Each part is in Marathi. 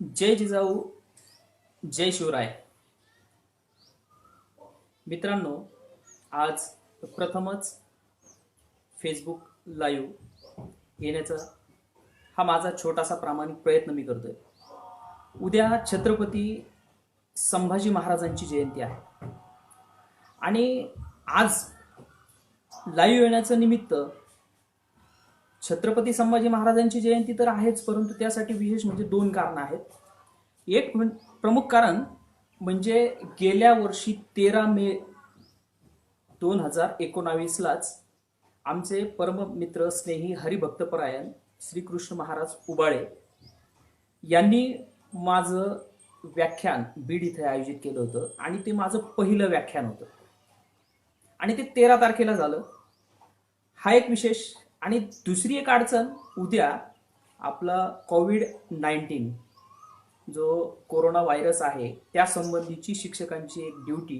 जय जिजाऊ, जय शिवराय. मित्रांनो, आज प्रथमच फेसबुक लाईव्ह येण्याचा हा माझा छोटासा प्रामाणिक प्रयत्न मी करतोय. उद्या छत्रपती संभाजी महाराजांची जयंती आहे आणि आज लाईव्ह येण्याचं निमित्त छत्रपती संभाजी महाराजांची जयंती तर आहेच, परंतु त्यासाठी विशेष म्हणजे दोन कारणं आहेत. एक प्रमुख कारण म्हणजे गेल्या वर्षी 13 मे 2019लाच आमचे परममित्र स्नेही हरिभक्तपरायण श्रीकृष्ण महाराज उबाळे यांनी माझं व्याख्यान बीड इथे आयोजित केलं होतं आणि ते माझं पहिलं व्याख्यान होतं आणि ते 13 तारखेला झालं. हा एक विशेष. आणि दुसरी एक अडचण, उद्या आपला कोविड-19 जो कोरोना व्हायरस आहे त्या संबंधीची शिक्षकांची एक ड्युटी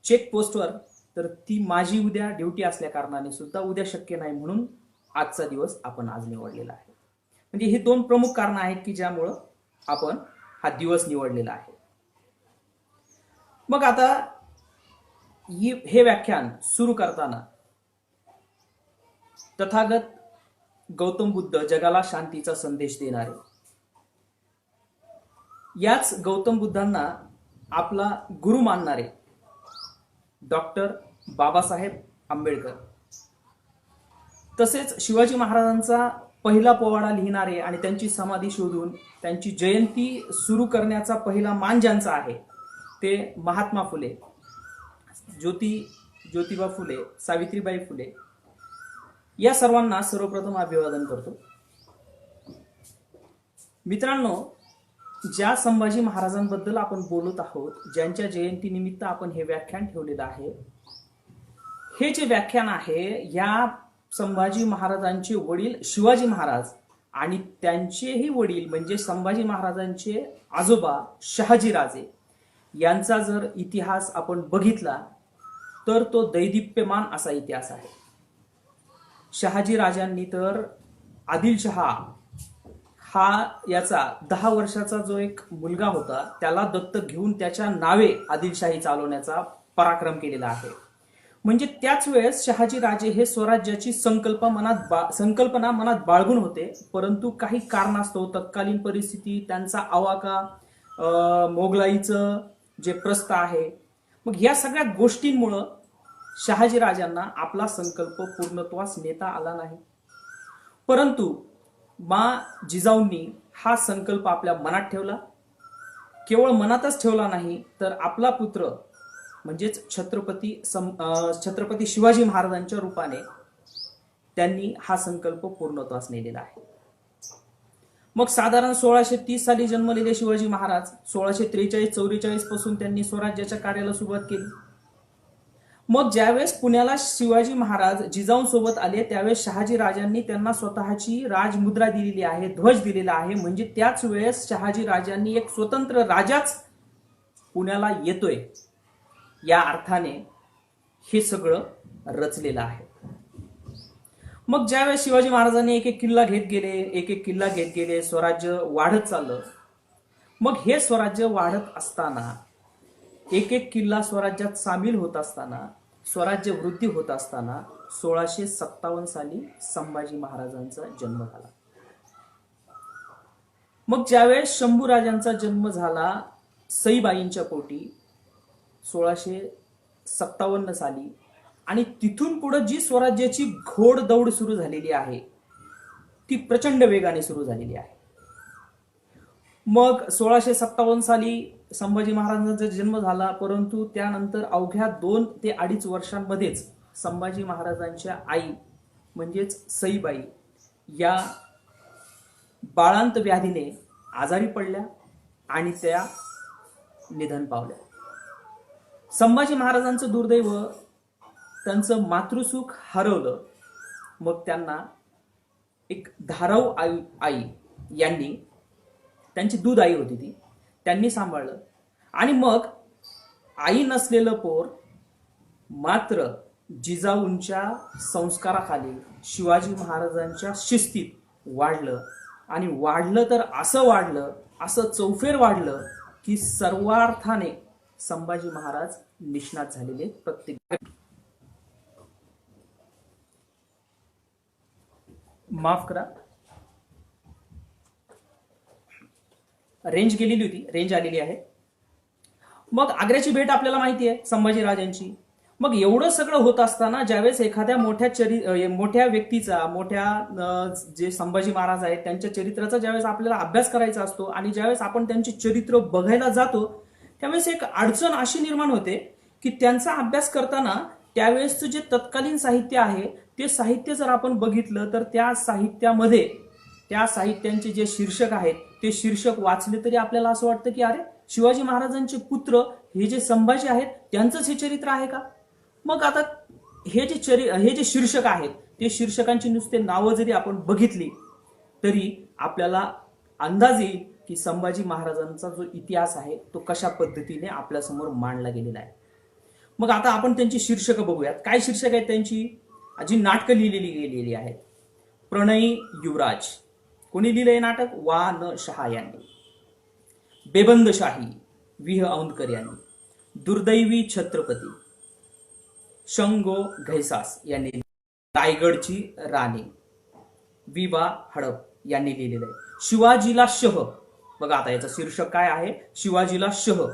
चेक पोस्टवर, तर ती माझी उद्या ड्युटी असल्या कारणाने सुद्धा उद्या शक्य नाही, म्हणून आजचा दिवस आपण आज निवडलेला आहे. म्हणजे हे दोन प्रमुख कारणं आहेत की ज्यामुळं आपण हा दिवस निवडलेला आहे. मग आता हे व्याख्यान सुरू करताना तथागत गौतम बुद्ध जगाला शांतीचा संदेश देणारे, याच गौतम बुद्धांना आपला गुरु मानणारे डॉक्टर बाबासाहेब आंबेडकर, तसेच शिवाजी महाराजांचा पहिला पोवाडा लिहिणारे आणि त्यांची समाधी शोधून त्यांची जयंती सुरू करण्याचा पहिला मान ज्यांचा आहे ते महात्मा फुले, ज्योतिबा फुले, सावित्रीबाई फुले, या सर्वांना सर्वप्रथम अभिवादन करतो. मित्रांनो, ज्या संभाजी महाराजांबद्दल आपण बोलत आहोत, ज्यांच्या जयंतीनिमित्त आपण हे व्याख्यान ठेवलेलं आहे, हे जे व्याख्यान आहे या संभाजी महाराजांचे वडील शिवाजी महाराज आणि त्यांचेही वडील म्हणजे संभाजी महाराजांचे आजोबा शहाजीराजे यांचा जर इतिहास आपण बघितला तर तो दैदिप्यमान असा इतिहास आहे. शहाजी राजांनी तर आदिलशहा हा याचा 10 वर्षाचा जो एक मुलगा होता त्याला दत्तक घेऊन त्याच्या नावे आदिलशाही चालवण्याचा पराक्रम केलेला आहे. म्हणजे त्याच वेळेस शहाजी राजे हे स्वराज्याची संकल्पना मनात बाळगून होते, परंतु काही कारणास्तव तत्कालीन परिस्थिती, त्यांचा आवाका, मोगलाईचं जे प्रस्थ आहे, मग या सगळ्या गोष्टींमुळं शहाजी राजांना आपला संकल्प पूर्णत्वास नेता आला नाही. परंतु जिजाऊंनी हा संकल्प आपल्या मनात ठेवला. केवळ मनातच ठेवला नाही तर आपला पुत्र म्हणजेच छत्रपती शिवाजी महाराजांच्या रूपाने त्यांनी हा संकल्प पूर्णत्वास नेलेला आहे. मग साधारण 1630 साली जन्मलेले शिवाजी महाराज 1643-44 पासून त्यांनी स्वराज्याच्या कार्याला सुरुवात केली. मग ज्यावेळेस पुण्याला शिवाजी महाराज जिजाऊंसोबत आले त्यावेळेस शहाजी राजांनी त्यांना स्वतःची राजमुद्रा दिलेली आहे, ध्वज दिलेला आहे. म्हणजे त्याच वेळेस शहाजी राजांनी एक स्वतंत्र राजाच पुण्याला येतोय, या अर्थाने हे सगळं रचलेलं आहे. मग ज्यावेळेस शिवाजी महाराजांनी एक एक किल्ला घेत गेले, स्वराज्य वाढत चाललं. मग हे स्वराज्य वाढत असताना, एक एक किल्ला स्वराज्यात सामील होत असताना, स्वराज्य वृद्धी होत असताना 1657 साली संभाजी महाराजांचा जन्म झाला. मग ज्यावेळेस शंभूराजांचा जन्म झाला सईबाईंच्या पोटी 1657 साली, आणि तिथून पुढे जी स्वराज्याची घोडदौड सुरू झालेली आहे ती प्रचंड वेगाने सुरू झालेली आहे. मग 1657 साली संभाजी महाराजांचा जन्म झाला, परंतु त्यानंतर अवघ्या 2 ते 2.5 वर्षांमध्येच संभाजी महाराजांच्या आई म्हणजेच सईबाई या बाळांत व्याधीने आजारी पडल्या आणि त्या निधन पावल्या. संभाजी महाराजांचं दुर्दैव, त्यांचं मातृसुख हरवलं. मग त्यांना एक धाराऊ आई यांनी, त्यांची दूध आई होती ती, त्यांनी सांभाळलं. आणि मग आई नसलेलं पोर मात्र जिजाऊंच्या संस्काराखाली शिवाजी महाराजांच्या शिस्तीत वाढलं आणि वाढलं तर असं वाढलं, असं चौफेर वाढलं की सर्वार्थाने संभाजी महाराज निष्णात झालेले. प्रत्येक माफ करा, रेंज गेलेली होती, रेंज आलेली आहे. मग आग्र्याची भेट आपल्याला माहिती आहे संभाजीराजांची. मग एवढं सगळं होत असताना ज्यावेळेस एखाद्या मोठ्या व्यक्तीचा, जे संभाजी महाराज आहेत त्यांच्या चरित्राचा ज्यावेळेस आपल्याला अभ्यास करायचा असतो आणि ज्यावेळेस आपण त्यांचे चरित्र बघायला जातो, त्यावेळेस एक अडचण अशी निर्माण होते की त्यांचा अभ्यास करताना त्यावेळेसचं जे तत्कालीन साहित्य आहे ते साहित्य जर आपण बघितलं तर त्या साहित्यामध्ये त्या साहित्यांचे जे शीर्षक आहेत ते शीर्षक वाचले तरी आपल्याला असं वाटतं की अरे, शिवाजी महाराजांचे पुत्र हे जे संभाजी आहेत त्यांचंच हे चरित्र आहे का? मग आता हे जे शीर्षक आहेत ते शीर्षकांची नुसते नावं जरी आपण बघितली तरी आपल्याला अंदाज येईल की संभाजी महाराजांचा जो इतिहास आहे तो कशा पद्धतीने आपल्यासमोर मांडला गेलेला आहे. मग आता आपण त्यांची शीर्षकं बघूयात. काय शीर्षक आहेत त्यांची? जी नाटकं लिहिलेली गेलेली आहेत. प्रणयी युवराज, कोणी लिहिलंय नाटक? वा न शहा यांनी. बेबंदशाही, विह औंधकर यांनी. दुर्दैवी छत्रपती, शंगो घैसास यांनी. रायगडची राणी, विवा हडप यांनी लिहिलेलं आहे. शिवाजीला शह, बघा आता याचं शीर्षक काय आहे? शिवाजीला शह,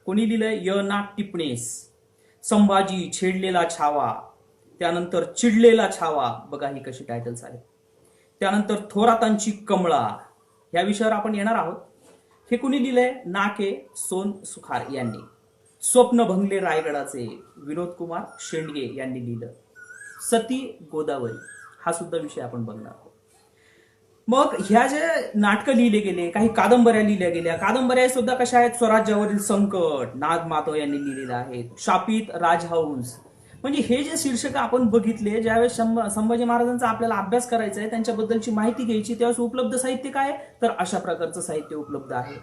कोणी लिहिलंय? य ना टिपणेस. संभाजी छेडलेला छावा, त्यानंतर चिडलेला छावा, बघा ही कशी टायटल्स आहेत. त्यानंतर थोरातांची कमळा, या विषयावर आपण येणार आहोत. हे कुणी लिहिलंय? ना के सोन सुखार यांनी. स्वप्न भंगले रायगडाचे, विनोद कुमार शेंडगे यांनी लिहिलं. सती गोदावरी, हा सुद्धा विषय आपण बघणार आहोत. मग ह्या जे नाटकं लिहिले गेले, काही कादंबऱ्या लिहिल्या गेल्या. कादंबऱ्या सुद्धा कशा आहेत? स्वराज्यावरील संकट, नाग माधव यांनी लिहिलेलं आहे. शापित राजहंस. म्हणजे हे जे शीर्षक आपण बघितले, ज्यावेळेस संभाजी महाराजांचा आपल्याला अभ्यास करायचा आहे, त्यांच्याबद्दलची माहिती घ्यायची, त्यावेळेस उपलब्ध साहित्य काय आहे? तर अशा प्रकारचं साहित्य उपलब्ध आहे.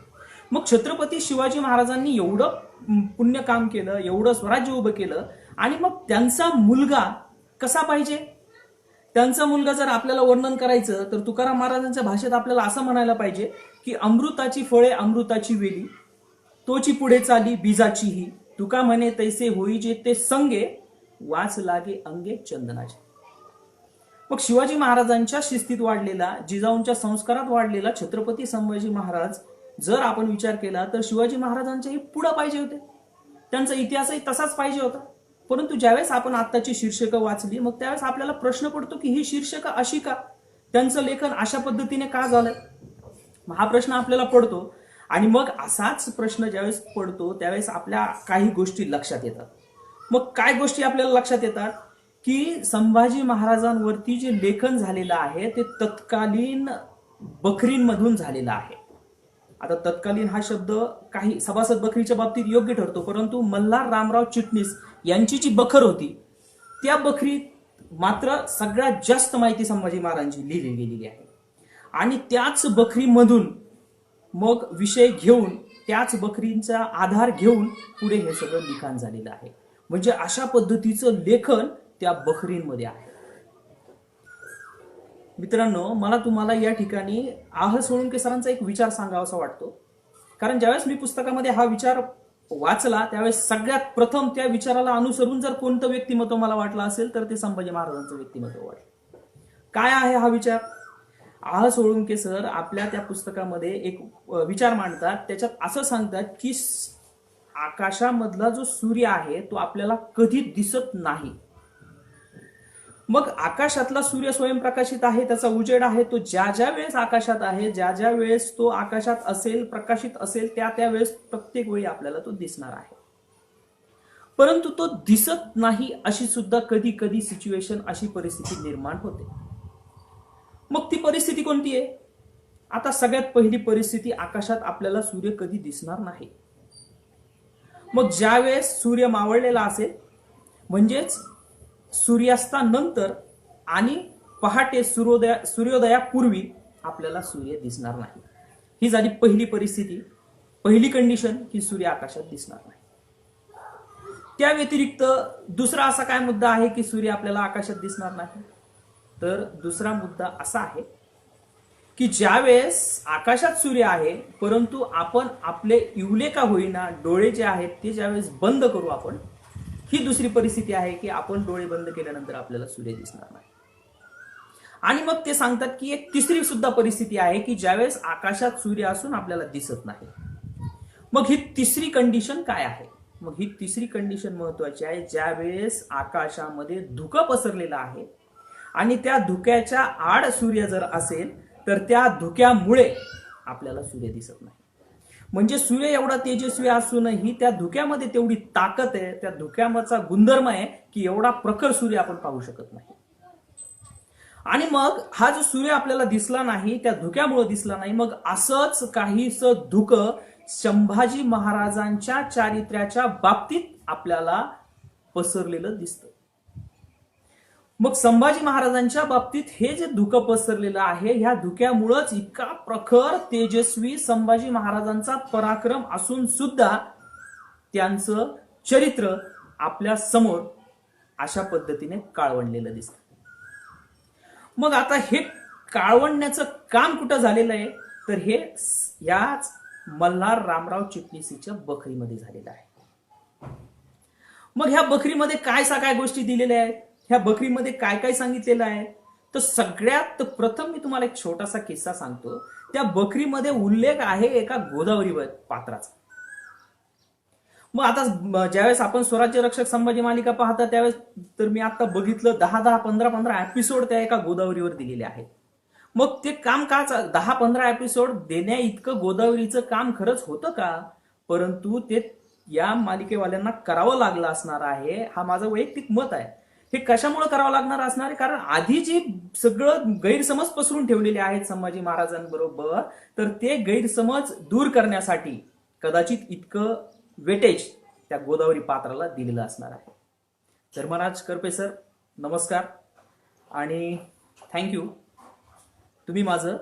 मग छत्रपती शिवाजी महाराजांनी एवढं पुण्य काम केलं, एवढं स्वराज्य उभं केलं, आणि मग त्यांचा मुलगा कसा पाहिजे? त्यांचा मुलगा जर आपल्याला वर्णन करायचं तर तुकाराम महाराजांच्या भाषेत आपल्याला असं म्हणायला पाहिजे की अमृताची फळे अमृताची वेली, तोची पुढे चाली बीजाचीही, तुका म्हणे तैसे होई जे ते संगे, वाच लागे अंगे चंदनाचे. मग शिवाजी महाराजांच्या शिस्तीत वाढलेला, जिजाऊंच्या संस्कारात वाढलेला छत्रपती संभाजी महाराज जर आपण विचार केला तर शिवाजी महाराजांच्याही पुढे पाहिजे होते, त्यांचा इतिहासही तसाच पाहिजे होता. परंतु ज्यावेळेस आपण आत्ताची शीर्षकं वाचली मग त्यावेळेस आपल्याला प्रश्न पडतो की ही शीर्षकं अशी का, त्यांचं लेखन अशा पद्धतीने का झालं, हा प्रश्न आपल्याला पडतो. आणि मग असाच प्रश्न ज्यावेळेस पडतो त्यावेळेस आपल्या काही गोष्टी लक्षात येतात. मग काय गोष्टी आपल्याला लक्षात येतात की संभाजी महाराजांवरती जे लेखन झालेलं आहे ते तत्कालीन बखरींमधून झालेलं आहे. आता तत्कालीन हा शब्द काही सभासद बखरीच्या बाबतीत योग्य ठरतो, परंतु मल्हार रामराव चिटणीस यांची जी बखर होती त्या बखरीत मात्र सगळ्यात जास्त माहिती संभाजी महाराजांची लिहिली गेलेली आहे. आणि त्याच बखरीमधून मग विषय घेऊन, त्याच बखरींचा आधार घेऊन पुढे हे सगळं लिखाण झालेलं आहे. म्हणजे अशा पद्धतीचं लेखन त्या बखरींमध्ये आहे. मित्रांनो, मला तुम्हाला या ठिकाणी आह सोळंके सरांचा एक विचार सांगावासा वाटतो. कारण ज्यावेळेस मी पुस्तकामध्ये हा विचार वाचला त्यावेळेस सगळ्यात प्रथम त्या विचाराला अनुसरून जर कोणतं व्यक्तिमत्व मला वाटलं असेल तर ते संभाजी महाराजांचं व्यक्तिमत्व वाटलं. काय आहे हा विचार? आह सोळंके सर आपल्या त्या पुस्तकामध्ये एक विचार मांडतात. त्याच्यात असं सांगतात की आकाशामधला जो सूर्य आहे तो आपल्याला कधी दिसत नाही. मग आकाशातला सूर्य स्वयंप्रकाशित आहे, त्याचा उजेड आहे, तो ज्या ज्या वेळेस आकाशात आहे, ज्या ज्या वेळेस तो आकाशात असेल, प्रकाशित असेल, त्या त्या वेळेस प्रत्येक वेळी आपल्याला तो दिसणार आहे. परंतु तो दिसत नाही अशी सुद्धा कधी कधी सिच्युएशन, अशी परिस्थिती निर्माण होते. मग ती परिस्थिती कोणती आहे? आता सगळ्यात पहिली परिस्थिती, आकाशात आपल्याला सूर्य कधी दिसणार नाही. मग ज्या वेळेस सूर्य मावळलेला असेल म्हणजेच सूर्यास्तानंतर आणि पहाटे सूर्योदयापूर्वी आपल्याला सूर्य दिसणार नाही. ही झाली पहिली परिस्थिती, पहिली कंडिशन की सूर्य आकाशात दिसणार नाही. त्या व्यतिरिक्त दुसरा असा काय मुद्दा आहे की सूर्य आपल्याला आकाशात दिसणार नाही? तर दुसरा मुद्दा असा आहे की ज्यावेळेस आकाशात सूर्य आहे परंतु आपण आपले इवले का होईना डोळे जे आहेत ते ज्यावेळेस बंद करू आपण, ही दुसरी परिस्थिती आहे की आपण डोळे बंद केल्यानंतर आपल्याला सूर्य दिसणार नाही. आणि मग ते सांगतात की एक तिसरी सुद्धा परिस्थिती आहे की ज्यावेळेस आकाशात सूर्य असून आपल्याला दिसत नाही. मग ही तिसरी कंडिशन काय आहे? मग ही तिसरी कंडिशन महत्वाची आहे, ज्यावेळेस आकाशामध्ये धुकं पसरलेलं आहे आणि त्या धुक्याच्या आड सूर्य जर असेल तर त्या धुक्यामुळे आपल्याला सूर्य दिसत नाही. म्हणजे सूर्य एवढा तेजस्वी असूनही त्या धुक्यामध्ये तेवढी ताकद आहे, त्या धुक्याचा गुणधर्म आहे की एवढा प्रखर सूर्य आपण पाहू शकत नाही. आणि मग हा जो सूर्य आपल्याला दिसला नाही, त्या धुक्यामुळे दिसला नाही, मग असंच काहीस धुकं संभाजी महाराजांच्या चारित्र्याच्या बाबतीत आपल्याला पसरलेलं दिसतं. मग संभाजी महाराजांच्या बाबतीत हे जे धुकं पसरलेलं आहे, ह्या धुक्यामुळेच इतका प्रखर तेजस्वी संभाजी महाराजांचा पराक्रम असून सुद्धा त्यांचं चरित्र आपल्या समोर अशा पद्धतीने काळवंडलेलं दिसतं. मग आता हे काळवंडण्याचं काम कुठं झालेलं आहे, तर हे याच मल्हार रामराव चिटणीसीच्या बखरीमध्ये झालेलं आहे. मग ह्या बखरीमध्ये काय गोष्टी दिलेल्या आहेत, ह्या बखरीमध्ये काय काय सांगितलेलं आहे, तर सगळ्यात प्रथम मी तुम्हाला एक छोटासा किस्सा सांगतो. त्या बखरीमध्ये उल्लेख आहे एका गोदावरी पात्राचा. मग आता ज्यावेळेस आपण स्वराज्य रक्षक संभाजी मालिका पाहता त्यावेळेस तर मी आता बघितलं 10 15 एपिसोड त्या एका गोदावरीवर दिलेले आहेत. मग ते काम का 10-15 एपिसोड देण्या इतकं गोदावरीचं काम खरंच होतं का? परंतु ते या मालिकेवाल्यांना करावं लागलं असणार आहे, हा माझं वैयक्तिक मत आहे. हे कशामुळे करावं लागणार असणार आहे, कारण आधी जी सगळं गैरसमज पसरून ठेवलेले आहेत संभाजी महाराजांबरोबर, तर ते गैरसमज दूर करण्यासाठी कदाचित इतकं वेटेज त्या गोदावरी पात्राला दिलेलं असणार आहे. धर्मराज करपे सर नमस्कार आणि थँक्यू, तुम्ही माझं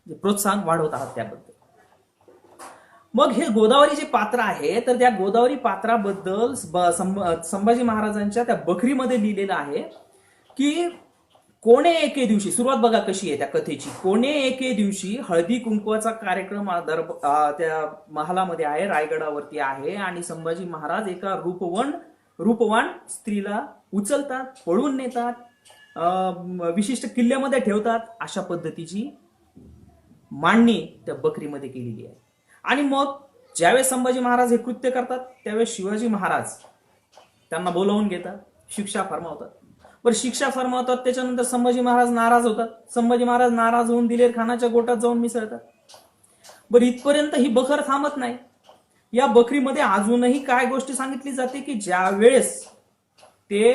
प्रोत्साहन वाढवत आहात त्याबद्दल. मग हे गोदावरी जे पात्र आहे, तर त्या गोदावरी पात्राबद्दल संभाजी महाराजांच्या त्या बखरीमध्ये लिहिलेलं आहे की कोणे एके दिवशी, सुरुवात बघा कशी आहे त्या कथेची, कोणे एके दिवशी हळदी कुंकवाचा कार्यक्रम त्या महालामध्ये आहे, रायगडावरती आहे आणि संभाजी महाराज एका रूपवान स्त्रीला उचलतात, पळून नेतात, विशिष्ट किल्ल्यामध्ये ठेवतात, अशा पद्धतीची मांडणी त्या बखरीमध्ये केलेली आहे. आणि मग ज्यावेळेस संभाजी महाराज हे कृत्य करतात त्यावेळेस शिवाजी महाराज त्यांना बोलावून घेतात, शिक्षा फरमावतात. बरं, शिक्षा फरमावतात, त्याच्यानंतर संभाजी महाराज नाराज होतात. संभाजी महाराज नाराज होऊन दिलेर खानाच्या गोटात जाऊन मिसळतात. बरं, इथपर्यंत ही बखर थांबत नाही. या बखरीमध्ये अजूनही काय गोष्टी सांगितली जाते की ज्यावेळेस ते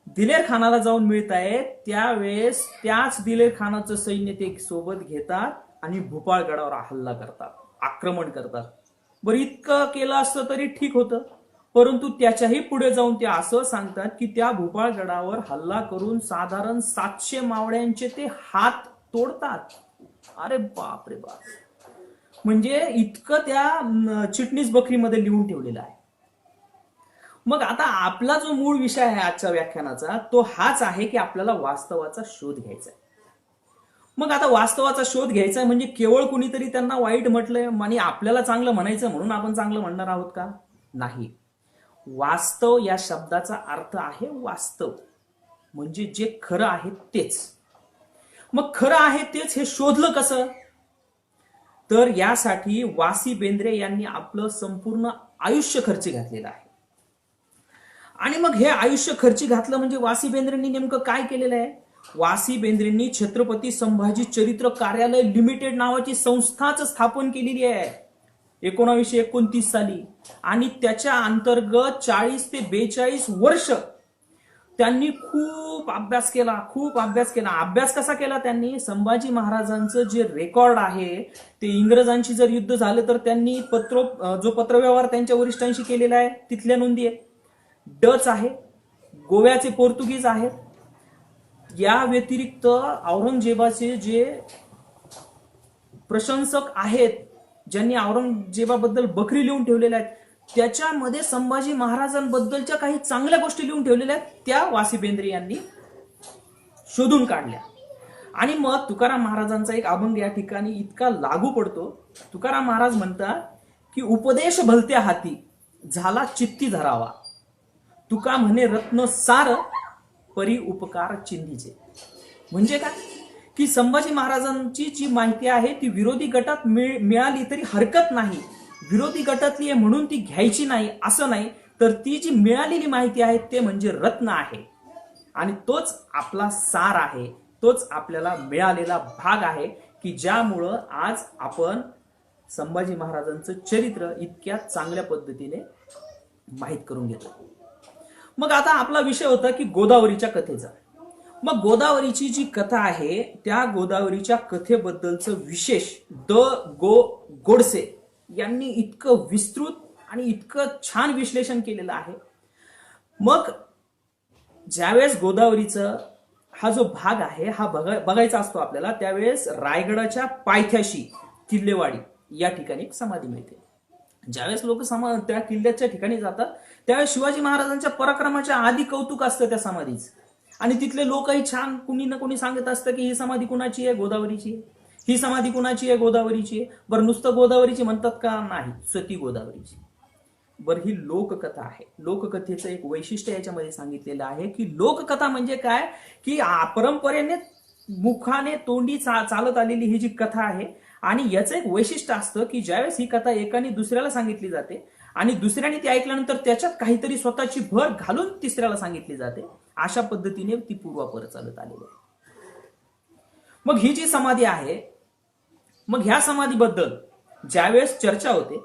दिलेर खानाला जाऊन मिळत आहेत त्यावेळेस त्याच दिलेर खानाचं सैन्य ते सोबत घेतात आणि भूपाळगडावर हल्ला करतात, आक्रमण करतात. बरं, इतकं केलं असतं तरी ठीक होतं, परंतु त्याच्याही पुढे जाऊन ते असं सांगतात की त्या भूपाळगडावर हल्ला करून साधारण 700 मावळ्यांचे ते हात तोडतात. अरे बाप रे बाप, म्हणजे इतकं त्या चिटणीस बखरीमध्ये लिहून ठेवलेलं आहे. मग आता आपला जो मूळ विषय आहे आजच्या व्याख्यानाचा तो हाच आहे की आपल्याला वास्तवाचा शोध घ्यायचा आहे. मग आता वास्तवाचा शोध घ्यायचा म्हणजे केवळ कुणीतरी त्यांना वाईट म्हटलंय आणि आपल्याला चांगलं म्हणायचं म्हणून आपण चांगलं म्हणणार आहोत का? नाही. वास्तव या शब्दाचा अर्थ आहे वास्तव, म्हणजे जे खरं आहे तेच. मग खरं आहे तेच हे शोधलं कसं? तर यासाठी वासी बेंद्रे यांनी आपलं संपूर्ण आयुष्य खर्ची घातलेलं आहे. आणि मग हे आयुष्य खर्ची घातलं म्हणजे वासी बेंद्रेंनी नेमकं काय केलेलं आहे? वासी बेंद्रेंनी छत्रपती संभाजी चरित्र कार्यालय लिमिटेड नावाची संस्थाच स्थापन केलेली आहे 1929 साली. आणि त्याच्या अंतर्गत 40 ते 42 वर्ष त्यांनी खूप अभ्यास केला. अभ्यास कसा केला त्यांनी? संभाजी महाराजांचं जे रेकॉर्ड आहे ते इंग्रजांशी जर युद्ध झालं तर त्यांनी जो पत्रव्यवहार त्यांच्या वरिष्ठांशी केलेला आहे तिथल्या नोंदी आहेत. डच आहे, गोव्याचे पोर्तुगीज आहेत. या व्यतिरिक्त औरंगजेबाचे जे प्रशंसक आहेत ज्यांनी औरंगजेबाबद्दल बखरी लिहून ठेवलेल्या आहेत त्याच्यामध्ये संभाजी महाराजांबद्दलच्या काही चांगल्या गोष्टी लिहून ठेवलेल्या आहेत त्या वासी बेंद्रे यांनी शोधून काढल्या. आणि मग तुकाराम महाराजांचा एक अभंग या ठिकाणी इतका लागू पडतो. तुकाराम महाराज म्हणतात की उपदेश भलत्या हाती झाला चित्ती धरावा, तुका म्हणे रत्न सार परी उपकार चिंधीचे. म्हणजे काय की संभाजी महाराजांची जी माहिती आहे ती विरोधी गटात मिळाली तरी हरकत नाही, विरोधी गटातली आहे म्हणून ती घ्यायची नाही असं नाही, तर ती जी मिळालेली माहिती आहे ते म्हणजे रत्न आहे आणि तोच आपला सार आहे, तोच आपल्याला मिळालेला भाग आहे की ज्यामुळं आज आपण संभाजी महाराजांचं चरित्र इतक्या चांगल्या पद्धतीने माहीत करून घेतो. मग आता आपला विषय होता की गोदावरीच्या कथेचा. मग गोदावरीची जी कथा आहे त्या गोदावरीच्या कथेबद्दलचं विशेष गोडसे यांनी इतकं विस्तृत आणि इतकं छान विश्लेषण केलेलं आहे. मग ज्यावेळेस गोदावरीचा हा जो भाग आहे हा बघायचा असतो आपल्याला, त्यावेळेस रायगडाच्या पायथ्याशी किल्लेवाडी या ठिकाणी एक समाधी मिळते. ज्यावेळेस लोक त्या किल्ल्याच्या ठिकाणी जातात त्यावेळेस शिवाजी महाराजांच्या पराक्रमाच्या आधी कौतुक असतं त्या समाधीचं, आणि तिथले लोकही छान कुणी ना कुणी सांगत असतं की ही समाधी कुणाची आहे, गोदावरीची आहे. ही समाधी कुणाची आहे, गोदावरीची आहे. बरं नुसतं गोदावरीची म्हणतात का? नाही, सती गोदावरीची. बरं ही लोककथा आहे. लोककथेचं एक वैशिष्ट्य याच्यामध्ये सांगितलेलं आहे की लोककथा म्हणजे काय की परंपरेने मुखाने तोंडी चालत आलेली ही जी कथा आहे, आणि याचं एक वैशिष्ट्य असतं की ज्यावेळेस ही कथा एकाने दुसऱ्याला सांगितली जाते आणि दुसऱ्याने ती ऐकल्यानंतर त्याच्यात काहीतरी स्वतःची भर घालून तिसऱ्याला सांगितली जाते, अशा पद्धतीने ती पूर्वापर चालत आलेली आहे. मग ही जी समाधी आहे, मग ह्या समाधीबद्दल ज्यावेळेस चर्चा होते,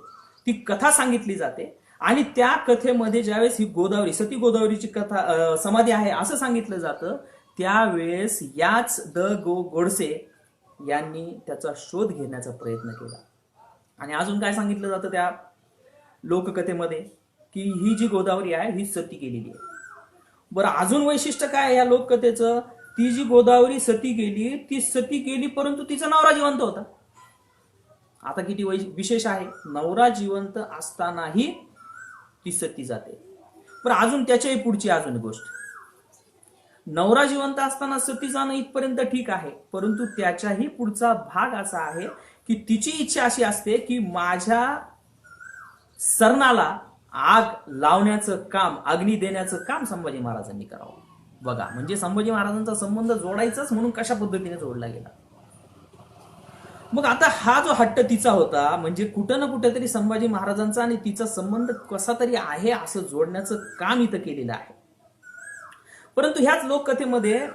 ती कथा सांगितली जाते आणि त्या कथेमध्ये ज्यावेळेस ही गोदावरी सती गोदावरीची कथा समाधी आहे असं सांगितलं जातं, त्यावेळेस याच गोडसे यांनी त्याचा शोध घेण्याचा प्रयत्न केला. आणि अजून काय सांगितलं जातं त्या लोककथेमध्ये की ही जी गोदावरी आहे ही सती गेलेली आहे. बरं अजून वैशिष्ट्य काय या लोककथेचं? ती जी गोदावरी सती गेली ती सती गेली परंतु तिचा नवरा जिवंत होता. आता किती विशेष आहे, नवरा जिवंत असतानाही ती सती जाते. पण अजून त्याच्याही पुढची अजून गोष्ट, नवरा जिवंत असताना सती जाणं इथपर्यंत ठीक आहे, परंतु त्याच्याही पुढचा भाग असा आहे की तिची इच्छा अशी असते की माझ्या सरणाला आग लावण्याचं काम, अग्नी देण्याचं काम संभाजी महाराजांनी करावं. बघा म्हणजे संभाजी महाराजांचा संबंध जोडायचाच म्हणून कशा पद्धतीने जोडला गेला. मग आता हा जो हट्ट तिचा होता म्हणजे कुठं ना कुठेतरी संभाजी महाराजांचा आणि तिचा संबंध कसा तरी आहे असं जोडण्याचं काम इथं केलेलं आहे. परंतु ह्याच लोककथेमध्ये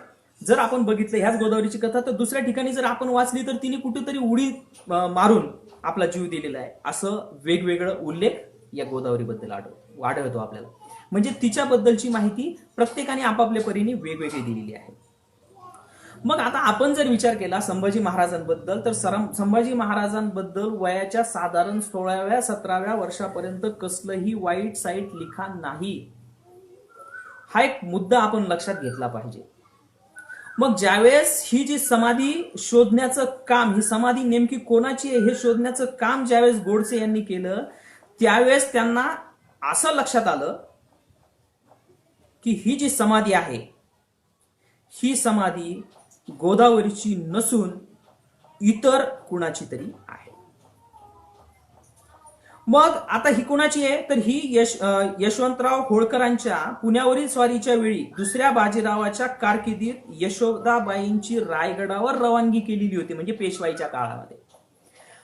जर आपण बघितलं ह्याच गोदावरीची कथा, तर दुसऱ्या ठिकाणी जर आपण वाचली तर तिने कुठेतरी उडी मारून आपला जीव दिलेला आहे असं वेगवेगळं उल्लेख या गोदावरीबद्दल आढळतो आपल्याला. म्हणजे तिच्याबद्दलची माहिती प्रत्येकाने आपापल्या परीने वेगवेगळी दिलेली आहे. मग आता आपण जर विचार केला संभाजी महाराजांबद्दल, तर संभाजी महाराजांबद्दल वयाच्या साधारण 16व्या-17व्या वर्षापर्यंत कसलंही वाईट साईट लिखाण नाही, हा एक मुद्दा आपण लक्षात घेतला पाहिजे. मग ज्यावेळेस ही जी समाधी शोधण्याचं काम, ही समाधी नेमकी कोणाची आहे हे शोधण्याचं काम ज्यावेळेस गोडसे यांनी केलं, त्यावेळेस त्यांना असं लक्षात आलं की ही जी समाधी आहे ही समाधी गोदावरीची नसून इतर कुणाची तरी आहे. मग आता ही कुणाची आहे, तर ही यशवंतराव होळकरांच्या पुण्यावरील स्वारीच्या वेळी दुसऱ्या बाजीरावाच्या कारकिर्दीत यशोदाबाईंची रायगडावर रवानगी केलेली होती, म्हणजे पेशवाईच्या काळामध्ये.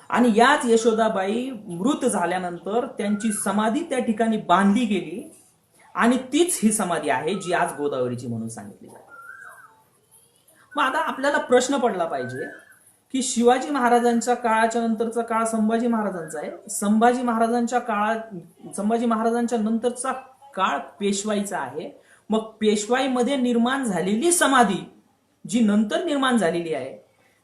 आणि याच यशोदाबाई मृत झाल्यानंतर त्यांची समाधी त्या ठिकाणी बांधली गेली आणि तीच ही समाधी आहे जी आज गोदावरीची म्हणून सांगितली जाते. मग आता आपल्याला प्रश्न पडला पाहिजे की शिवाजी महाराजांच्या काळाच्या नंतरचा काळ संभाजी महाराजांचा आहे, संभाजी महाराजांच्या नंतरचा काळ पेशवाईचा आहे. मग पेशवाईमध्ये निर्माण झालेली समाधी जी नंतर निर्माण झालेली आहे,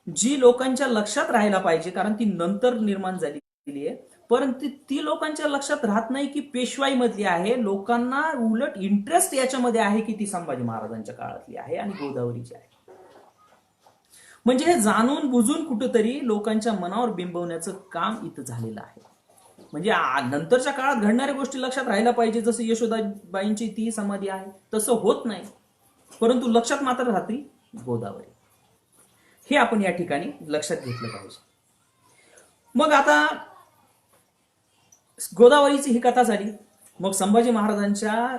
जी लोकांच्या लक्षात राहायला पाहिजे कारण ती नंतर निर्माण झालेली आहे, परंतु ती लोकांच्या लक्षात राहत नाही की पेशवाई मधली आहे. लोकांना उलट इंटरेस्ट याच्यामध्ये आहे की ती संभाजी महाराजांच्या काळातली आहे आणि गोदावरीची आहे. म्हणजे हे जाणून बुजून कुठेतरी लोकांच्या मनावर बिंबवण्याचं काम इथं झालेलं आहे. म्हणजे नंतरच्या काळात घडणाऱ्या गोष्टी लक्षात राहायला पाहिजे, जसं यशोदाबाईंची ती समाधी आहे तसं होत नाही, परंतु लक्षात मात्र राहते गोदावरी. हे आपण या ठिकाणी लक्षात घेतलं पाहिजे. मग आता गोदावरीची ही कथा झाली. मग संभाजी महाराजांच्या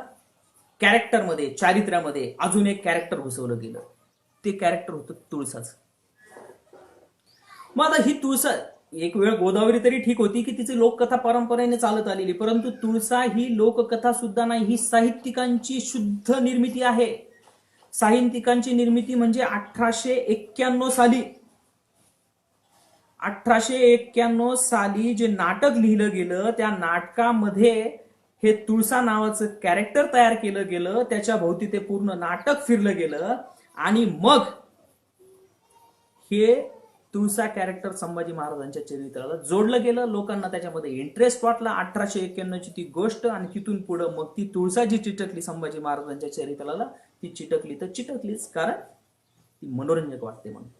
कॅरेक्टरमध्ये, चारित्र्यामध्ये अजून एक कॅरेक्टर घुसवलं गेलं. ते कॅरेक्टर होतं तुळसाचं. मग आता ही तुळसा, एक वेळ गोदावरी तरी ठीक होती की तिची लोककथा परंपरेने चालत आलेली, परंतु तुळसा ही लोककथा सुद्धा नाही, ही साहित्यिकांची शुद्ध निर्मिती आहे. साहित्यिकांची निर्मिती म्हणजे 1891 साली, 1891 साली जे नाटक लिहिलं गेलं, त्या नाटकामध्ये हे तुळसा नावाचं कॅरेक्टर तयार केलं गेलं, त्याच्या भोवती ते पूर्ण नाटक फिरलं गेलं आणि मग हे तुळसा कॅरेक्टर संभाजी महाराजांच्या चरित्राला जोडलं गेलं. लोकांना त्याच्यामध्ये इंटरेस्ट वाटला. 1891 ची ती गोष्ट आणि तिथून पुढे मग ती तुळसा जी चिटकली संभाजी महाराजांच्या चरित्राला, ती चिटकली तर चिटकलीच, कारण ती मनोरंजक वाटते म्हणून.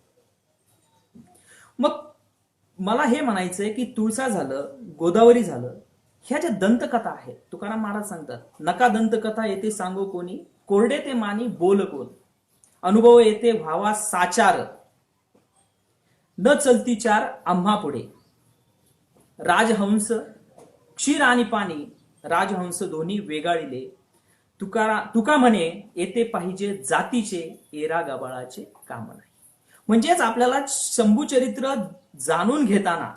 मग मला हे म्हणायचंय की तुळसा झालं, गोदावरी झालं, ह्या ज्या दंतकथा आहेत, तुकाराम महाराज सांगतात, नका दंतकथा येते सांगो कोणी, कोरडे ते मानी बोल कोण, अनुभव येते व्हावा साचार, न चलती चार आम्हा पुढे, राजहंस क्षीर आणि पाणी, राजहंस दोन्ही वेगाळिले, तुका म्हणे येते पाहिजे जातीचे, एरा गबाळाचे काम नाही. म्हणजेच आपल्याला शंभू चरित्र जाणून घेताना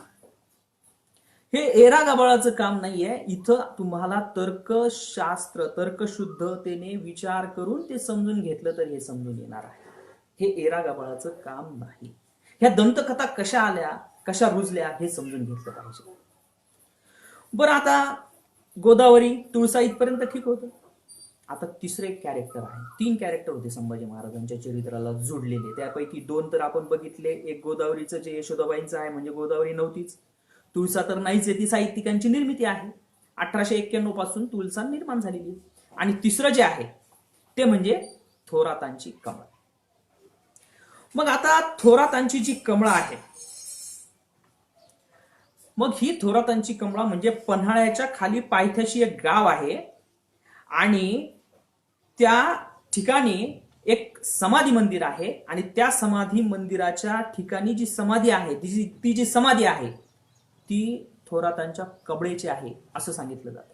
हे एरा गबाळाचं काम नाहीये. इथं तुम्हाला तर्कशास्त्र, तर्कशुद्धतेने विचार करून ते समजून घेतलं तर हे समजून येणार आहे. हे एरा गबाळाचं काम नाही. ह्या दंतकथा कशा आल्या, कशा रुजल्या, हे समजून घेतलं पाहिजे. बरं, आता गोदावरी, तुळसा इथपर्यंत ठीक होतं. आता तिसरे कॅरेक्टर आहे. 3 कॅरेक्टर होते संभाजी महाराजांच्या चरित्राला जोडलेले. त्यापैकी 2 तर आपण बघितले. एक गोदावरीचं जे यशोदाबाईंचं आहे, म्हणजे गोदावरी नव्हतीच. तुळसा तर नाहीच आहे, ती साहित्यिकांची निर्मिती आहे. 1891 पासून तुळसा निर्माण झालेली. आणि तिसरं जे आहे ते म्हणजे थोरातांची कमळ. मग आता थोरातांची जी कमळा आहे, मग ही थोरातांची कमळा म्हणजे पन्हाळ्याच्या खाली पायथ्याशी एक गाव आहे आणि त्या ठिकाणी एक समाधी मंदिर आहे आणि त्या समाधी मंदिराच्या ठिकाणी जी समाधी आहे, ती जी समाधी आहे ती थोरातांच्या कमळेची आहे असं सांगितलं जातं.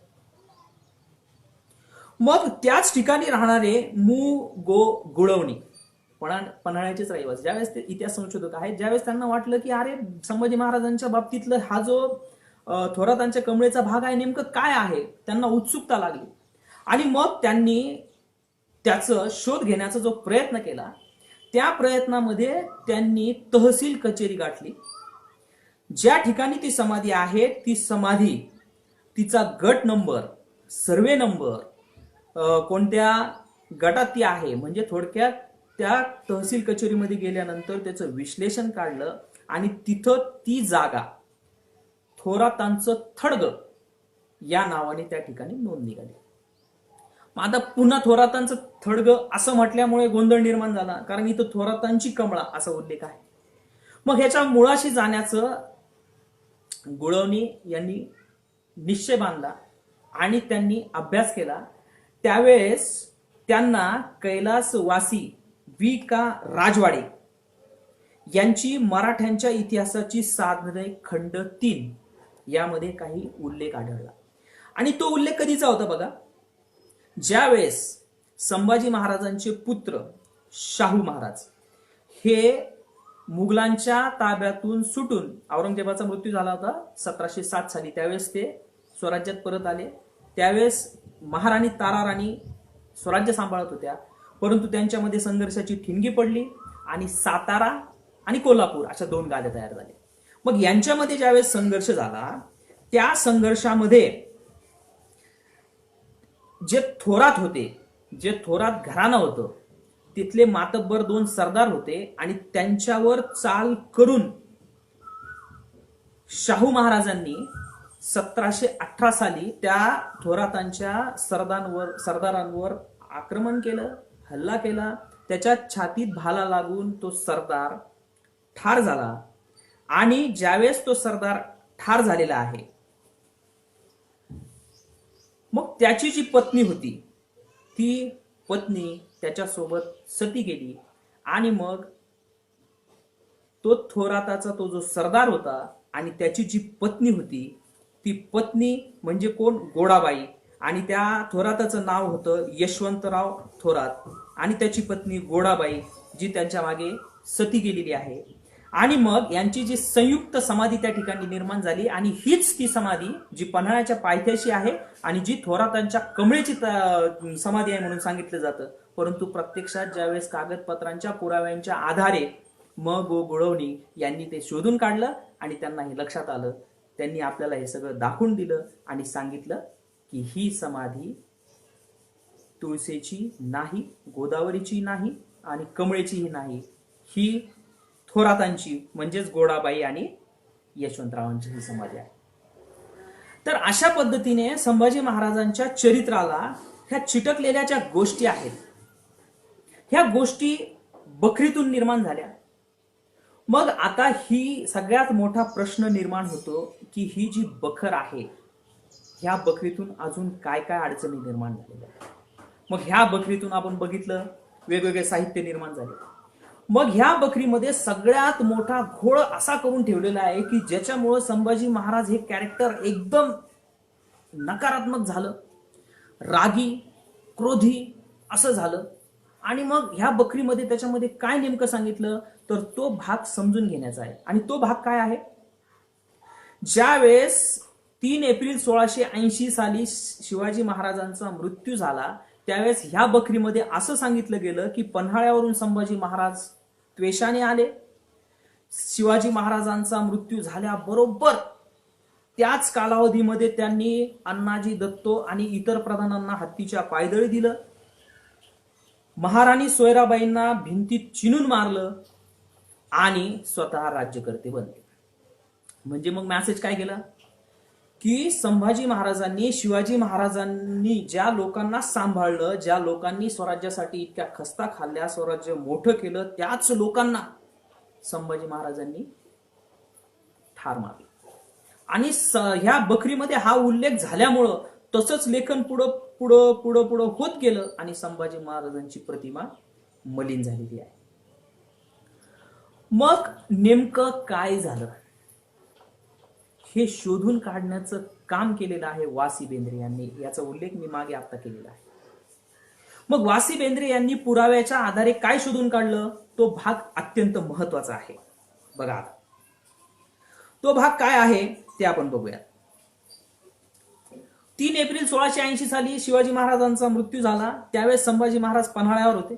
मग त्याच ठिकाणी राहणारे गुळवणी, पन्हाळ्याचेच रहिवासी, ज्यावेळेस ते इतिहास संशोधक आहेत, ज्यावेळेस त्यांना वाटलं की अरे संभाजी महाराजांच्या बाबतीतलं हा जो थोरातांच्या कमळेचा भाग आहे नेमकं काय आहे, त्यांना उत्सुकता लागली आणि मग त्यांनी त्याचं शोध घेण्याचा जो प्रयत्न केला, त्या प्रयत्नामध्ये त्यांनी तहसील कचेरी गाठली. ज्या ठिकाणी ती समाधी आहे ती समाधी, तिचा गट नंबर, सर्वे नंबर, कोणत्या गटात ती आहे, म्हणजे थोडक्यात त्या तहसील कचेरीमध्ये गेल्यानंतर त्याचं विश्लेषण काढलं आणि तिथं ती जागा थोरातांचं थडग या नावाने त्या ठिकाणी नोंद निघाली. आता पुन्हा थोरातांचं थडग असं म्हटल्यामुळे गोंधळ निर्माण झाला, कारण इथं थोरातांची कमळा असा उल्लेख आहे. मग ह्याच्या मुळाशी जाण्याचं गुळवणी यांनी निश्चय बांधला आणि त्यांनी अभ्यास केला. त्यावेळेस त्यांना कैलासवासी V.K. राजवाडे यांची मराठ्यांच्या इतिहासाची साधने खंड 3 यामध्ये काही उल्लेख आढळला. आणि तो उल्लेख कधीचा होता बघा, ज्यावेळेस संभाजी महाराजांचे पुत्र शाहू महाराज हे मुघलांच्या ताब्यातून सुटून, औरंगजेबाचा मृत्यू झाला होता 1707 साली, त्यावेळेस ते स्वराज्यात परत आले. त्यावेळेस महाराणी ताराराणी स्वराज्य सांभाळत होत्या, परंतु त्यांच्यामध्ये संघर्षाची ठिणगी पडली आणि सातारा आणि कोल्हापूर अशा 2 गाद्या तयार झाल्या. मग यांच्यामध्ये ज्यावेळेस संघर्ष झाला, त्या संघर्षामध्ये जे थोरात होते, जे थोरात घराणं होतं, तिथले मातब्बर 2 सरदार होते आणि त्यांच्यावर चाल करून शाहू महाराजांनी 1718 साली त्या थोरातांच्या सरदारांवर आक्रमण केलं, हल्ला केला. त्याच्या छातीत भाला लागून तो सरदार ठार झाला. आणि ज्यावेळेस तो सरदार ठार झालेला आहे, मग त्याची जी पत्नी होती, ती पत्नी त्याच्यासोबत सती गेली आणि मग तो थोराताचा तो जो सरदार होता आणि त्याची जी पत्नी होती, ती पत्नी म्हणजे कोण? गोडाबाई. आणि त्या थोराताचं नाव होतं यशवंतराव थोरात, आणि त्याची पत्नी गोडाबाई, जी त्यांच्या मागे सती गेलेली आहे. आणि मग यांची जी संयुक्त समाधी त्या ठिकाणी निर्माण झाली, आणि हीच ती समाधी जी पन्हाळ्याच्या पायथ्याशी आहे आणि जी थोरातांच्या कमळेची समाधी आहे म्हणून सांगितलं जातं. परंतु प्रत्यक्षात ज्यावेळेस कागदपत्रांच्या पुराव्यांच्या आधारे गुळवणी यांनी ते शोधून काढलं आणि त्यांना हे लक्षात आलं, त्यांनी आपल्याला हे सगळं दाखवून दिलं आणि सांगितलं की ही समाधी तुळसेची नाही, गोदावरीची नाही आणि कमळेचीही नाही, ही थोरातांची म्हणजेच गोडाबाई आणि यशवंतरावांची ही समाधी आहे. तर अशा पद्धतीने संभाजी महाराजांच्या चरित्राला ह्या चिटकलेल्या ज्या गोष्टी आहेत, ह्या गोष्टी बखरीतून निर्माण झाल्या. मग आता ही सगळ्यात मोठा प्रश्न निर्माण होतो की ही जी बखर आहे, ह्या बखरीतून अजून काय काय अडचणी निर्माण झालेल्या. मग ह्या बखरीतून आपण बघितलं वेगवेगळे साहित्य निर्माण झाले. मग ह्या बखरीमध्ये सगळ्यात मोठा घोळ असा करून ठेवलेला आहे की ज्याच्यामुळे संभाजी महाराज हे कॅरेक्टर एकदम नकारात्मक झालं, रागी, क्रोधी असं झालं. आणि मग ह्या बखरीमध्ये त्याच्यामध्ये काय नेमकं सांगितलं तर तो भाग समजून घेण्याचा आहे. आणि तो भाग काय आहे? ज्यावेळेस 3 एप्रिल 1680 साली शिवाजी महाराजांचा मृत्यू झाला, त्यावेळेस ह्या बखरीमध्ये असं सांगितलं गेलं की पन्हाळ्यावरून संभाजी महाराज त्वेषाने आले. शिवाजी महाराजांचा मृत्यू झाल्याबरोबर त्याच कालावधीमध्ये त्यांनी अण्णाजी दत्तो आणि इतर प्रधानांना हत्तीच्या पायदळी दिलं. महाराणी सोयराबाईंना भिंतीत चिनून मारलं आणि स्वतः राज्यकर्ते बनले. म्हणजे मग मेसेज काय केला की संभाजी महाराजांनी, शिवाजी महाराजांनी ज्या लोकांना सांभाळलं, ज्या लोकांनी स्वराज्यासाठी इतक्या खस्ता खाल्ल्या, स्वराज्य मोठं केलं, त्याच लोकांना संभाजी महाराजांनी ठार मारलं. आणि ह्या बखरीमध्ये हा उल्लेख झाल्यामुळं तसंच लेखन पुढं पुढं पुढं पुढं होत गेलं आणि संभाजी महाराजांची प्रतिमा मलिन झालेली आहे. मग नेमकं काय झालं हे शोधून काढण्याचं काम केलेलं आहे वासी बेंद्रे यांनी. याचा उल्लेख मी मागे आता केलेला आहे. मग वासी बेंद्रे यांनी पुराव्याच्या आधारे काय शोधून काढलं, तो भाग अत्यंत महत्वाचा आहे. बघा आता तो भाग काय आहे ते आपण बघूया. 3 एप्रिल 1680 साली शिवाजी महाराजांचा मृत्यू झाला. त्यावेळेस संभाजी महाराज पन्हाळ्यावर होते.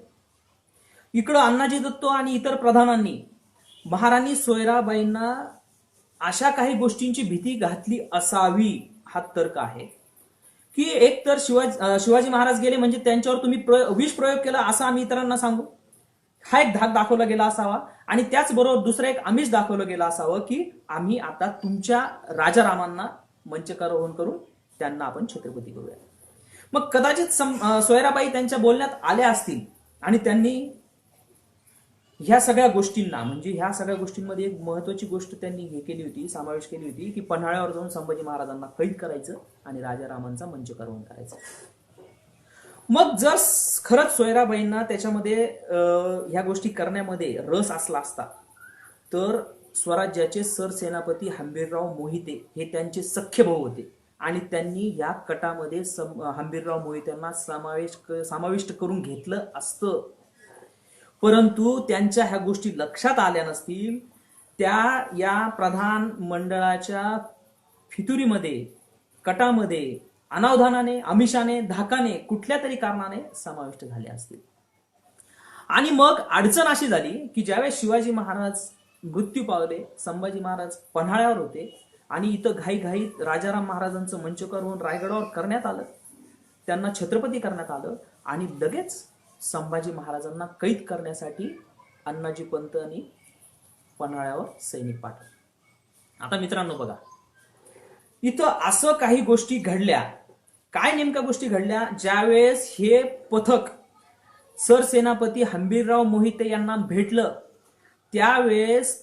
इकडं अण्णाजी दत्तो आणि इतर प्रधानांनी महाराणी सोयराबाईंना अशा काही गोष्टींची भीती घातली असावी, हा तर्क आहे की एक तर शिवाजी महाराज गेले म्हणजे त्यांच्यावर तुम्ही विष प्रयोग केला असं आम्ही इतरांना सांगू, हा एक धाक दाखवला गेला असावा. आणि त्याचबरोबर दुसरं एक आमिष दाखवलं गेलं असावं की आम्ही आता तुमच्या राजारामांना मंचकारोहण करून त्यांना आपण छत्रपती करूया. मग कदाचित सोयराबाई त्यांच्या बोलण्यात आल्या असतील आणि त्यांनी ह्या सगळ्या गोष्टींना, म्हणजे ह्या सगळ्या गोष्टींमध्ये एक महत्वाची गोष्ट त्यांनी हे केली होती, समावेश केली होती की पन्हाळ्यावर जाऊन संभाजी महाराजांना कैद करायचं आणि राजारामांचा मंचकारोहण करायचं. मग जर खरंच सोयराबाईंना त्याच्यामध्ये ह्या गोष्टी करण्यामध्ये रस असला असता तर स्वराज्याचे सरसेनापती हंबीरराव मोहिते हे त्यांचे सख्य भाऊ होते आणि त्यांनी या कटामध्ये हंबीरराव मोहित्यांना समाविष्ट करून घेतलं असतं. परंतु त्यांच्या ह्या गोष्टी लक्षात आल्या नसतील. त्या या प्रधान मंडळाच्या फितुरीमध्ये, कटामध्ये अनावधानाने, आमिषाने, धाकाने, कुठल्या तरी कारणाने समाविष्ट झाले असतील. आणि मग अडचण अशी झाली की ज्यावेळेस शिवाजी महाराज मृत्यू पावले, संभाजी महाराज पन्हाळ्यावर होते आणि इथं घाईघाईत राजाराम महाराजांचं मंचकारोहण रायगडावर करण्यात आलं, त्यांना छत्रपती करण्यात आलं आणि लगेच संभाजी महाराजांना कैद करण्यासाठी अण्णाजी पंतांनी पन्हाळ्यावर सैनिक पाठवले. आता मित्रांनो बघा, इथं असं काही गोष्टी घडल्या. काय नेमक्या गोष्टी घडल्या? ज्यावेळेस हे पथक सरसेनापती हंबीरराव मोहिते यांना भेटलं, त्यावेळेस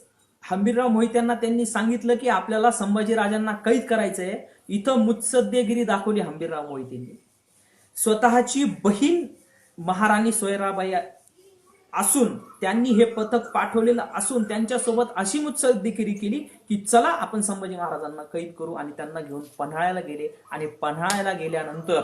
हंबीरराव मोहित्यांना त्यांनी सांगितलं की आपल्याला संभाजीराजांना कैद करायचंय. इथं मुत्सद्देगिरी दाखवली हंबीरराव मोहितेंनी. स्वतःची बहीण महाराणी सोयराबाई असून त्यांनी हे पथक पाठवलेलं असून त्यांच्यासोबत अशी मुत्सद्देगिरी केली की चला आपण संभाजी महाराजांना कैद करू, आणि त्यांना घेऊन पन्हाळ्याला गेले. आणि पन्हाळ्याला गेल्यानंतर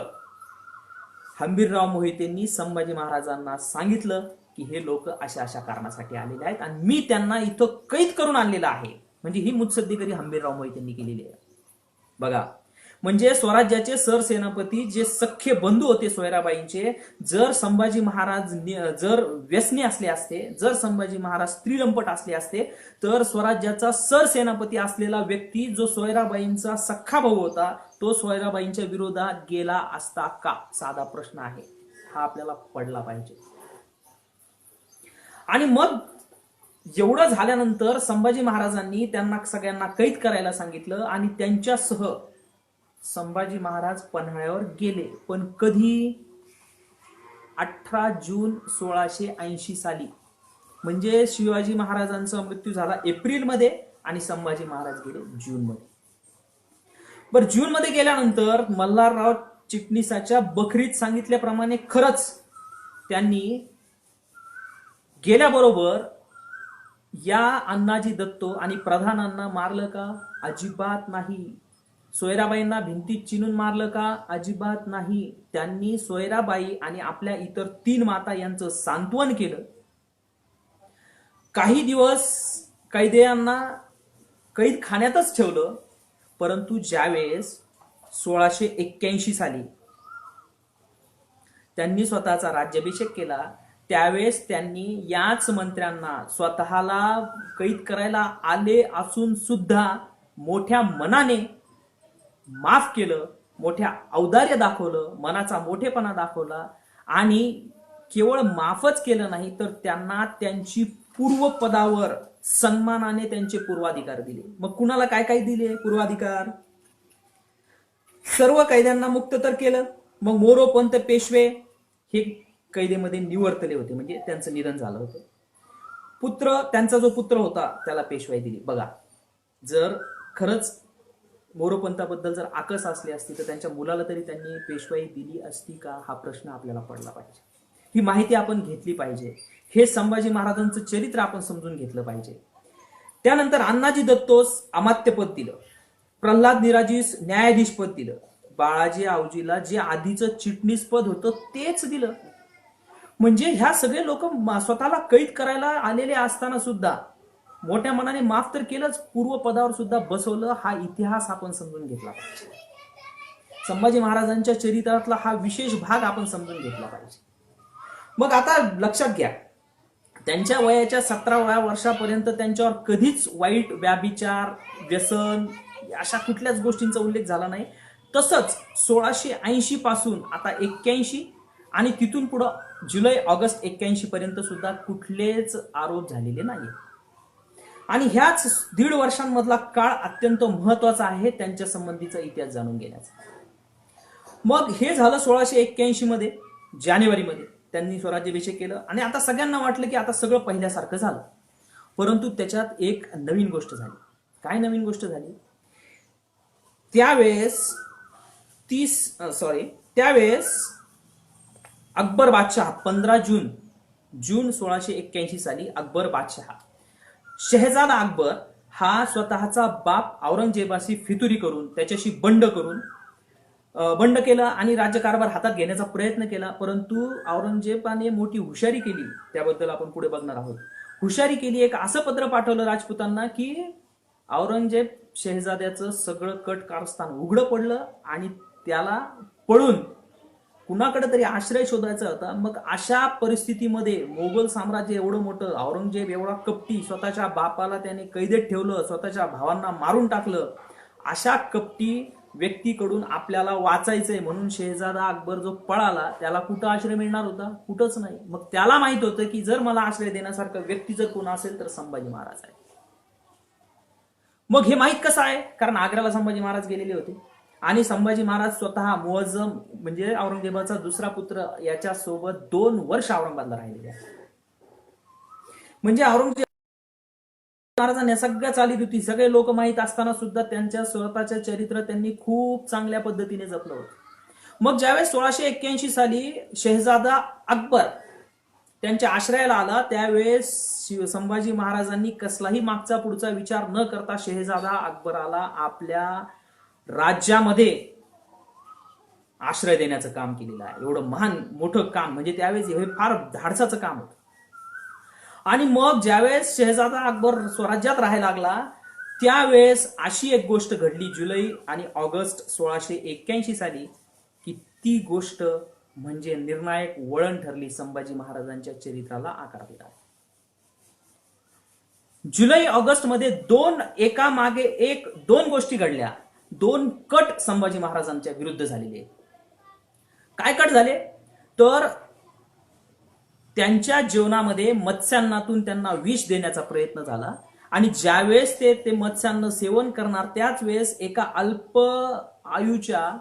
हंबीरराव मोहितेंनी संभाजी महाराजांना सांगितलं की हे लोक अशा अशा कारणासाठी आलेले आहेत आणि मी त्यांना इथं कैद करून आणलेलं आहे. म्हणजे ही मुत्सद्देगिरी हंबीरराव मोहितेंनी केलेली आहे. बघा, म्हणजे स्वराज्याचे सरसेनापती जे सख्खे बंधू होते सोयराबाईंचे, जर संभाजी महाराज जर व्यसनी असले असते, जर संभाजी महाराज स्त्रीलंपट असले असते, तर स्वराज्याचा सरसेनापती असलेला व्यक्ती जो सोयराबाईंचा सख्खा भाऊ होता तो सोयराबाईंच्या विरोधात गेला असता का? साधा प्रश्न आहे हा, आपल्याला पडला पाहिजे. आणि मग एवढं झाल्यानंतर संभाजी महाराजांनी त्यांना सगळ्यांना कैद करायला सांगितलं आणि त्यांच्यासह संभाजी महाराज पन्हाळ्यावर गेले. पण कधी? 18 जून 1680 साली. म्हणजे शिवाजी महाराजांचा मृत्यू झाला एप्रिलमध्ये आणि संभाजी महाराज गेले जूनमध्ये. बरं, जूनमध्ये गेल्यानंतर मल्हारराव चिटणीसाच्या बखरीत सांगितल्याप्रमाणे खरंच त्यांनी गेल्याबरोबर या अण्णाजी दत्तो आणि प्रधानांना मारलं का? अजिबात नाही. सोयराबाईंना भिंतीत चिनून मारलं का? अजिबात नाही. त्यांनी सोयराबाई आणि आपल्या इतर 3 माता यांचं सांत्वन केलं. काही दिवस कैद्यांना कैद खाण्यातच ठेवलं. परंतु ज्यावेळेस 1681 साली त्यांनी स्वतःचा राज्याभिषेक केला, त्यावेळेस त्यांनी याच मंत्र्यांना स्वतःला कैद करायला आले असून सुद्धा मोठ्या मनाने माफ केलं, मोठ्या औदार्य दाखवलं, मनाचा मोठेपणा दाखवला. आणि केवळ माफच केलं नाही तर त्यांना त्यांची पूर्व पदावर सन्मानाने त्यांचे पूर्वाधिकार दिले. मग कुणाला काय काय दिले पूर्वाधिकार? सर्व कैद्यांना मुक्त तर केलं. मग मोरोपंत पेशवे हे कैदेमध्ये निवर्तले होते, म्हणजे त्यांचं निधन झालं होतं. त्यांचा जो पुत्र होता त्याला पेशवाई दिली. बघा, जर खरंच मोरोपंताबद्दल जर आकस असली असती तर त्यांच्या मुलाला तरी त्यांनी पेशवाई दिली असती का? हा प्रश्न आपल्याला पडला पाहिजे. ही माहिती आपण घेतली पाहिजे. हे संभाजी महाराजांचं चरित्र आपण समजून घेतलं पाहिजे. त्यानंतर अण्णाजी दत्तोस अमात्यपद दिलं, प्रल्हाद निराजीस न्यायाधीश पद दिलं, बाळाजी आवजीला जे आधीचं चिटणीस पद होतं तेच दिलं. म्हणजे ह्या सगळे लोक स्वतःला कैद करायला आलेले असताना सुद्धा मोठ्या मनाने माफ तर केलंच, पूर्व पदावर सुद्धा बसवलं. हा इतिहास आपण समजून घेतला पाहिजे. संभाजी महाराजांच्या चरित्रातला हा विशेष भाग आपण समजून घेतला पाहिजे. मग आता लक्षात घ्या, त्यांच्या वयाच्या 17व्या वर्षापर्यंत त्यांच्यावर कधीच वाईट व्याभिचार, व्यसन अशा कुठल्याच गोष्टींचा उल्लेख झाला नाही. तसंच 1680 पासून आता 81 आणि तिथून पुढं जुलै ऑगस्ट 81 पर्यंत सुद्धा कुठलेच आरोप झालेले नाही. आणि ह्याच 1.5 वर्षांमधला काळ अत्यंत महत्वाचा आहे त्यांच्या संबंधीचा इतिहास जाणून घेण्याचा. मग हे झालं 1681 मध्ये, जानेवारीमध्ये त्यांनी स्वराज्याभिषेक केलं आणि आता सगळ्यांना वाटलं की आता सगळं पहिल्यासारखं झालं. परंतु त्याच्यात एक नवीन गोष्ट झाली. काय नवीन गोष्ट झाली? त्यावेळेस अकबर बादशाह 15 जून 1681 साली अकबर बादशाह शहजादा अकबर हा स्वतःचा बाप औरंगजेबाशी फितुरी करून त्याच्याशी बंड केला आणि राज्यकारभार हातात घेण्याचा प्रयत्न केला. परंतु औरंगजेबाने मोठी हुशारी केली, त्याबद्दल आपण पुढे बघणार आहोत. हुशारी केली, एक असं पत्र पाठवलं राजपुतांना की औरंगजेब शहजाद्याचं सगळं कट कारस्थान उघडं पडलं आणि त्याला पळून कुणाकडे तरी आश्रय शोधायचा होता. मग अशा परिस्थितीमध्ये मोगल साम्राज्य एवढं मोठं, औरंगजेब एवढा कपटी, स्वतःच्या बापाला त्याने कैदेत ठेवलं, स्वतःच्या भावांना मारून टाकलं. अशा कपटी व्यक्तीकडून आपल्याला वाचायचंय म्हणून शहजादा अकबर जो पळाला त्याला कुठं आश्रय मिळणार होता? कुठंच नाही. मग त्याला माहित होतं की जर मला आश्रय देण्यासारखं व्यक्ती जर कोण असेल तर संभाजी महाराज आहे. मग हे माहित कसं आहे? कारण आग्र्याला संभाजी महाराज गेलेले होते आणि संभाजी महाराज स्वतः मुअज्जम म्हणजे औरंगजेबाचा दुसरा पुत्र याच्यासोबत 2 वर्ष औरंगाबादला राहिलेले आहेत. म्हणजे औरंगजेब महाराजांनी सगळ्या चालीत होती, सगळे लोक माहीत असताना सुद्धा त्यांच्या स्वतःच्या चरित्र त्यांनी खूप चांगल्या पद्धतीने जपलं होतं. मग ज्यावेळेस 1681 साली शहजादा अकबर त्यांच्या आश्रयाला आला त्यावेळेस संभाजी महाराजांनी कसलाही मागचा पुढचा विचार न करता शहेजादा अकबराला आपल्या राज्यामध्ये आश्रय देण्याचं काम केलेलं आहे. एवढं महान मोठं काम म्हणजे त्यावेळेस हे फार धाडसाचं काम होतं. आणि मग ज्यावेळेस शहेजादा अकबर स्वराज्यात राहायला लागला त्यावेळेस अशी एक गोष्ट घडली जुलै आणि ऑगस्ट 1681 साली की ती गोष्ट म्हणजे निर्णायक वळण ठरली संभाजी महाराजांच्या चरित्राला आकार दिला. जुलै ऑगस्ट मध्ये एका मागे एक दोन गोष्टी घडल्या. दोन कट संभाजी महाराजांच्या विरुद्ध झालेले. काय कट झाले तर त्यांच्या जेवणामध्ये मत्स्यान्नातून त्यांना विष देण्याचा प्रयत्न झाला आणि ज्यावेळेस ते मत्स्यान्न सेवन करणार त्याच वेळेस एका अल्प आयुच्या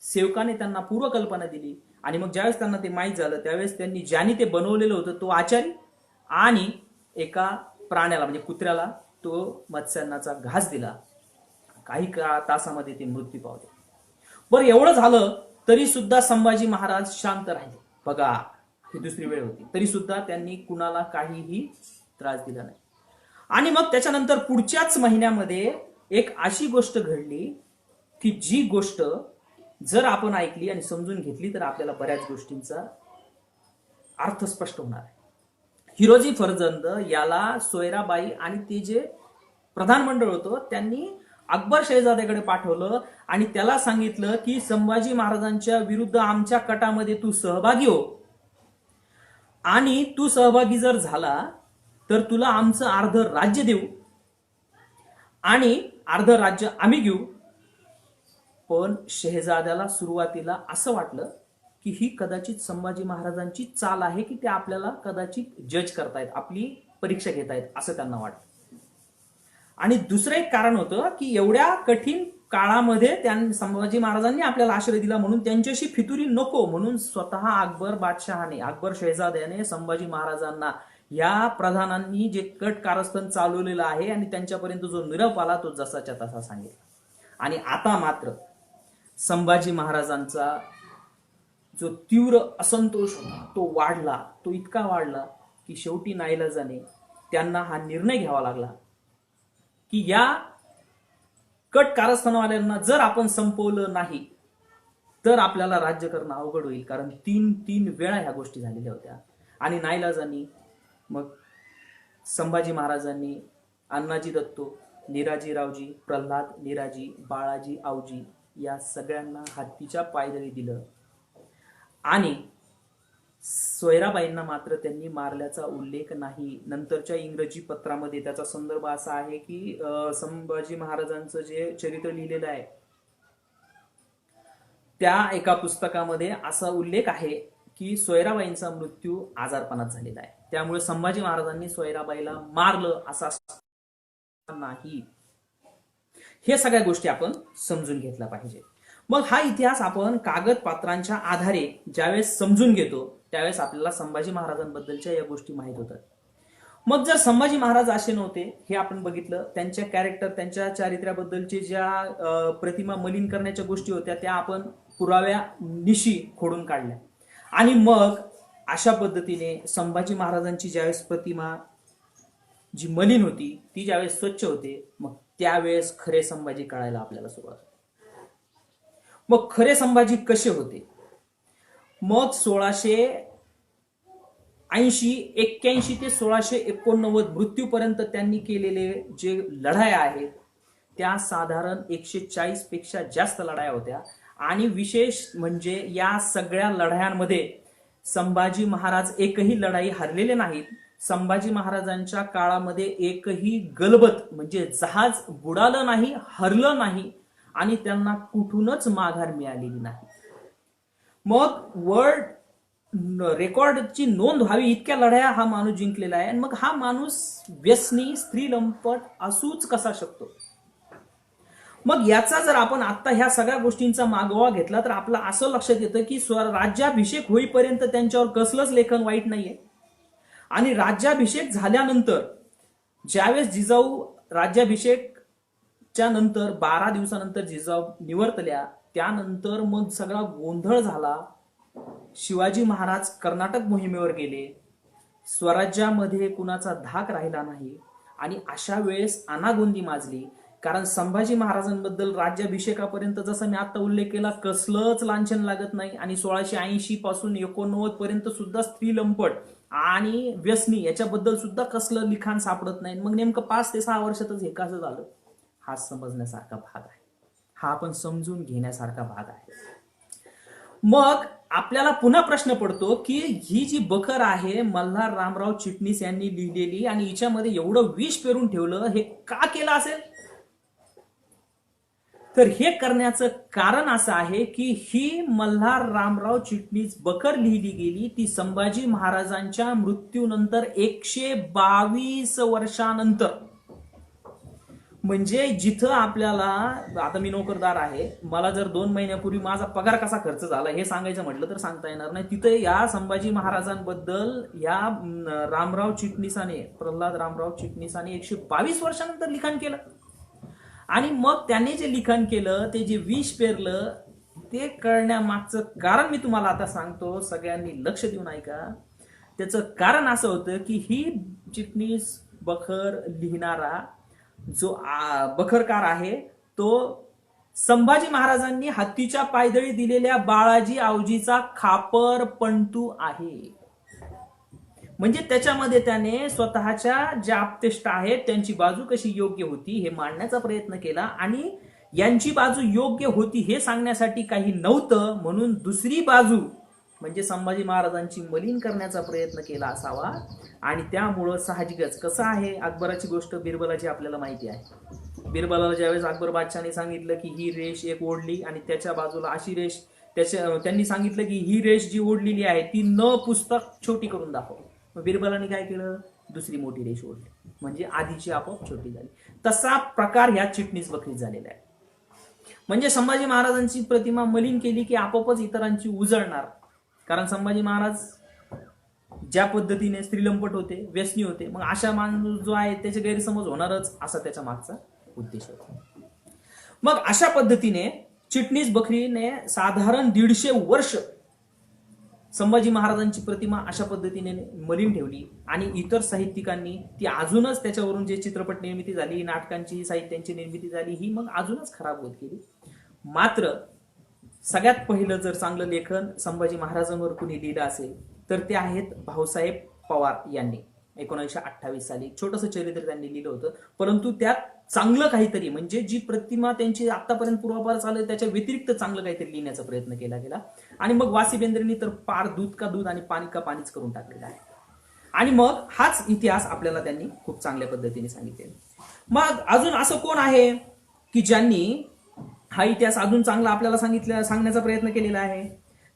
सेवकाने त्यांना पूर्वकल्पना दिली आणि मग ज्यावेळेस त्यांना ते माहीत झालं त्यावेळेस त्यांनी ज्याने ते बनवलेलं होतं तो आचारी आणि एका प्राण्याला म्हणजे कुत्र्याला तो मत्स्यान्नाचा घास दिला. काही तासामध्ये ते मृत्यू पावले. बरं एवढं झालं तरी सुद्धा संभाजी महाराज शांत राहिले. बघा ही दुसरी वेळ होती तरी सुद्धा त्यांनी कुणाला काहीही त्रास दिला नाही. आणि मग त्याच्यानंतर पुढच्याच महिन्यामध्ये एक अशी गोष्ट घडली की जी गोष्ट जर आपण ऐकली आणि समजून घेतली तर आपल्याला बऱ्याच गोष्टींचा अर्थ स्पष्ट होणार आहे. हिरोजी फर्जंद याला सोयराबाई आणि ते जे प्रधानमंडळ होतं त्यांनी अकबर शहेजादेकडे पाठवलं आणि त्याला सांगितलं की संभाजी महाराजांच्या विरुद्ध आमच्या कटामध्ये तू सहभागी हो आणि तू सहभागी जर झाला तर तुला आमचं अर्ध राज्य देऊ आणि अर्ध राज्य आम्ही घेऊ. पण शहेजाद्याला सुरुवातीला असं वाटलं की ही कदाचित संभाजी महाराजांची चाल आहे की ते आपल्याला कदाचित जज करतायत आपली परीक्षा घेतायत असं त्यांना वाटलं. आणि दुसरं एक कारण होतं की एवढ्या कठीण काळामध्ये संभाजी महाराजांनी आपल्याला आश्रय दिला म्हणून त्यांच्याशी फितुरी नको म्हणून स्वतः अकबर शहेजाद्याने संभाजी महाराजांना या प्रधानांनी जे कट कारस्थान चालवलेलं आहे आणि त्यांच्यापर्यंत जो निरोप आला तो जसाच्या तसा सांगितला. आणि आता मात्र संभाजी महाराजांचा जो तीव्र असंतोष होता तो वाढला. तो इतका वाढला की शेवटी नाईलाजाने त्यांना हा निर्णय घ्यावा लागला की या कट कारस्थानवाल्यांना जर आपण संपवलं नाही तर आपल्याला राज्य करणं अवघड होईल. कारण तीन वेळा ह्या गोष्टी झालेल्या होत्या. आणि नाईलाजांनी मग संभाजी महाराजांनी अण्णाजी दत्तो, निराजीरावजी, प्रल्हाद निराजी, बाळाजी आवजी या सगळ्यांना हत्तीच्या पायदळी दिलं आणि सोयराबाईंना मात्र त्यांनी मारल्याचा उल्लेख नाही. नंतरच्या इंग्रजी पत्रामध्ये त्याचा संदर्भ असा आहे की संभाजी महाराजांचं जे चरित्र लिहिलेलं आहे त्या एका पुस्तकामध्ये असा उल्लेख आहे की सोयराबाईंचा मृत्यू आजारपणात झालेला आहे. त्यामुळे संभाजी महाराजांनी सोयराबाईला मारलं असा नाही. हे सगळ्या गोष्टी आपण समजून घेतल्या पाहिजे. मग हा इतिहास आपण कागदपत्रांच्या आधारे ज्यावेळेस समजून घेतो त्यावेळेस आपल्याला संभाजी महाराजांबद्दलच्या या गोष्टी माहीत होतात. मग जर संभाजी महाराज असे नव्हते हे आपण बघितलं, त्यांच्या कॅरेक्टर त्यांच्या चारित्र्याबद्दलचे ज्या प्रतिमा मलिन करण्याच्या गोष्टी होत्या त्या आपण पुराव्या निशी खोडून काढल्या आणि मग अशा पद्धतीने संभाजी महाराजांची ज्यावेळेस प्रतिमा जी मलिन होती ती ज्यावेळेस स्वच्छ होते मग त्यावेळेस खरे संभाजी कळायला आपल्याला सुरुवात. मग खरे संभाजी कसे होते? मग 1681 ते 1689 मृत्यूपर्यंत त्यांनी केलेले जे लढाया आहेत त्या साधारण 140 पेक्षा जास्त लढाया होत्या. आणि विशेष म्हणजे या सगळ्या लढायांमध्ये संभाजी महाराज एकही लढाई हरलेले नाहीत. संभाजी महाराजांच्या काळामध्ये एकही गलबत म्हणजे जहाज बुडालं नाही, हरलं नाही आणि त्यांना कुठूनच माघार मिळालेली नाही. मग वर्ल्ड रेकॉर्डची नोंद व्हावी इतक्या लढाया हा माणूस जिंकलेला आहे. मग हा माणूस व्यसनी स्त्री लंपट असूच कसा शकतो? मग याचा जर आपण आता ह्या सगळ्या गोष्टींचा मागोवा घेतला तर आपला असं लक्षात येतं की राज्याभिषेक होईपर्यंत त्यांच्यावर कसलंच लेखन वाईट नाहीये. आणि राज्याभिषेक झाल्यानंतर ज्यावेळेस जिजाऊ राज्याभिषेकच्या नंतर 12 दिवसानंतर जिजाऊ निवर्तल्या त्यानंतर मग सगळा गोंधळ झाला. शिवाजी महाराज कर्नाटक मोहिमेवर गेले स्वराज्यामध्ये कुणाचा धाक राहिला नाही आणि अशा वेळेस अनागोंदी माजली. कारण संभाजी महाराजांबद्दल राज्याभिषेकापर्यंत जसं मी आता उल्लेख केला कसलंच लांछन लागत नाही आणि 1680 पासून 89 पर्यंत सुद्धा स्त्री लंपट आणि व्यसनी याच्याबद्दल सुद्धा कसलं लिखाण सापडत नाही. मग नेमकं 5 ते 6 वर्षातच हे कसं झालं, हा समजण्यासारखा भाग आहे, हा आपण समजून घेण्यासारखा भाग आहे. मग आपल्याला पुन्हा प्रश्न पडतो की ही जी बखर आहे मल्हार रामराव चिटणीस यांनी लिहिलेली आणि हिच्यामध्ये एवढं विष पेरून ठेवलं, हे का केलं असेल? तर हे करण्याचं कारण असं आहे की ही मल्हार रामराव चिटणीस बखर लिहिली गेली ती संभाजी महाराजांच्या मृत्यूनंतर 122 वर्षानंतर. म्हणजे जिथं आपल्याला, आता मी नोकरदार आहे, मला जर 2 महिन्यापूर्वी माझा पगार कसा खर्च झाला हे सांगायचं म्हटलं तर सांगता येणार नाही. तिथे या संभाजी महाराजांबद्दल या रामराव चिटणीसाने, प्रल्हाद रामराव चिटणीसाने 122 वर्षानंतर लिखाण केलं. आणि मग त्याने जे लिखाण केलं, ते जे विष पेरलं, ते कळण्यामागचं कारण मी तुम्हाला आता सांगतो, सगळ्यांनी लक्ष देऊन ऐका. त्याचं कारण असं होतं की ही चिटणीस बखर लिहिणारा जो बखरकार आहे तो संभाजी महाराजांनी हत्तीच्या पायदळी दिलेल्या बाळाजी आवजीचा खापर पंतू आहे. म्हणजे त्याच्यामध्ये त्याने स्वतःच्या ज्या आप्तेष्ट आहेत त्यांची बाजू कशी योग्य होती हे मांडण्याचा प्रयत्न केला आणि यांची बाजू योग्य होती हे सांगण्यासाठी काही नव्हतं म्हणून दुसरी बाजू म्हणजे संभाजी महाराजांची मलिन करण्याचा प्रयत्न केला असावा. आणि त्यामुळं साहजिकच कसं आहे, अकबराची गोष्ट बिरबलाची आपल्याला माहिती आहे. बिरबलाला ज्यावेळेस अकबर बादशाहने सांगितलं की ही रेष एक ओढली आणि त्याच्या बाजूला अशी रेष, त्यांनी सांगितलं की ही रेष जी ओढलेली आहे ती न पुस्तक छोटी करून दाखव. मग बिरबलाने काय केलं, दुसरी मोठी रेष ओढली, म्हणजे आधीची आपोआप छोटी झाली. तसा प्रकार ह्या चिटणीस बखरीत झालेला आहे. म्हणजे संभाजी महाराजांची प्रतिमा मलिन केली की आपोआपच इतरांची उजळणार. कारण संभाजी महाराज ज्या पद्धतीने स्त्रीलंपट होते, व्यसनी होते, मग अशा माणूस जो आहे त्याचे गैरसमज होणारच, असा त्याच्या मागचा उद्देश होता. मग अशा पद्धतीने चिटणीस बखरीने साधारण 150 वर्ष संभाजी महाराजांची प्रतिमा अशा पद्धतीने मलिन ठेवली आणि इतर साहित्यिकांनी ती अजूनच, त्याच्यावरून जे चित्रपट निर्मिती झाली, नाटकांची, साहित्यांची निर्मिती झाली, ही मग अजूनच खराब होत गेली. मात्र सगळ्यात पहिलं जर चांगलं लेखन संभाजी महाराजांवर कुणी लिहिलं असेल तर ते आहेत भाऊसाहेब पवार यांनी. 1928 साली छोटंसं चरित्र त्यांनी लिहिलं होतं, परंतु त्यात चांगलं काहीतरी, म्हणजे जी प्रतिमा त्यांची आतापर्यंत पूर्वापार चालू त्याच्या व्यतिरिक्त चांगलं काहीतरी लिहिण्याचा प्रयत्न केला गेला. आणि मग वासी बेंद्रेंनी तर पार दूध का दूध आणि पाणी का पाणीच करून टाकलेलं आहे. आणि मग हाच इतिहास आपल्याला त्यांनी खूप चांगल्या पद्धतीने सांगितले. मग अजून असं कोण आहे की ज्यांनी हा इतिहास अजून चांगला आपल्याला सांगण्याचा प्रयत्न केलेला आहे?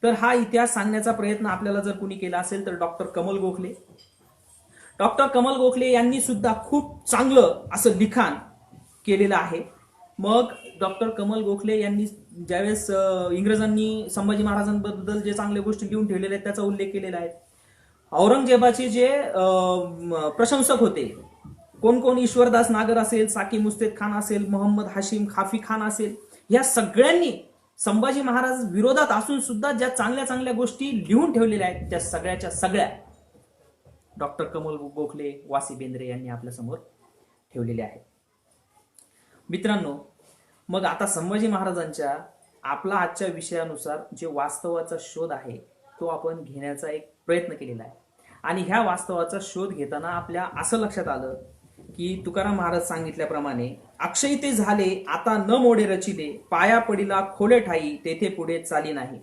तर हा इतिहास सांगण्याचा प्रयत्न आपल्याला जर कुणी केला असेल तर डॉक्टर कमल गोखले. डॉक्टर कमल गोखले यांनी सुद्धा खूप चांगलं असं लिखाण केलेलं आहे. मग डॉक्टर कमल गोखले यांनी ज्यावेळेस इंग्रजांनी संभाजी महाराजांबद्दल जे चांगल्या गोष्टी लिहून ठेवलेल्या आहेत त्याचा उल्लेख केलेला आहे. औरंगजेबाचे जे प्रशंसक होते, कोण कोण, ईश्वरदास नागर असेल, साकी मुस्तेद खान असेल, मोहम्मद हाशिम खाफी खान असेल, या सगळ्यांनी संभाजी महाराज विरोधात असून सुद्धा ज्या चांगल्या चांगल्या गोष्टी लिहून ठेवलेल्या आहेत त्या सगळ्याच्या सगळ्या डॉक्टर कमल गोखले, वासी बेंद्रे यांनी आपल्या समोर ठेवलेले आहेत. मित्रांनो, मग आता संभाजी महाराजांच्या आपला आजच्या विषयानुसार जे वास्तवाचा शोध आहे तो आपण घेण्याचा एक प्रयत्न केलेला आहे. आणि ह्या वास्तवाचा शोध घेताना आपल्या असं लक्षात आलं की तुकाराम महाराज सांगितल्याप्रमाणे अक्षय ते झाले आता न मोडे रचिले, पाया पडिला खोले ठाई तेथे पुढे चाली नाही.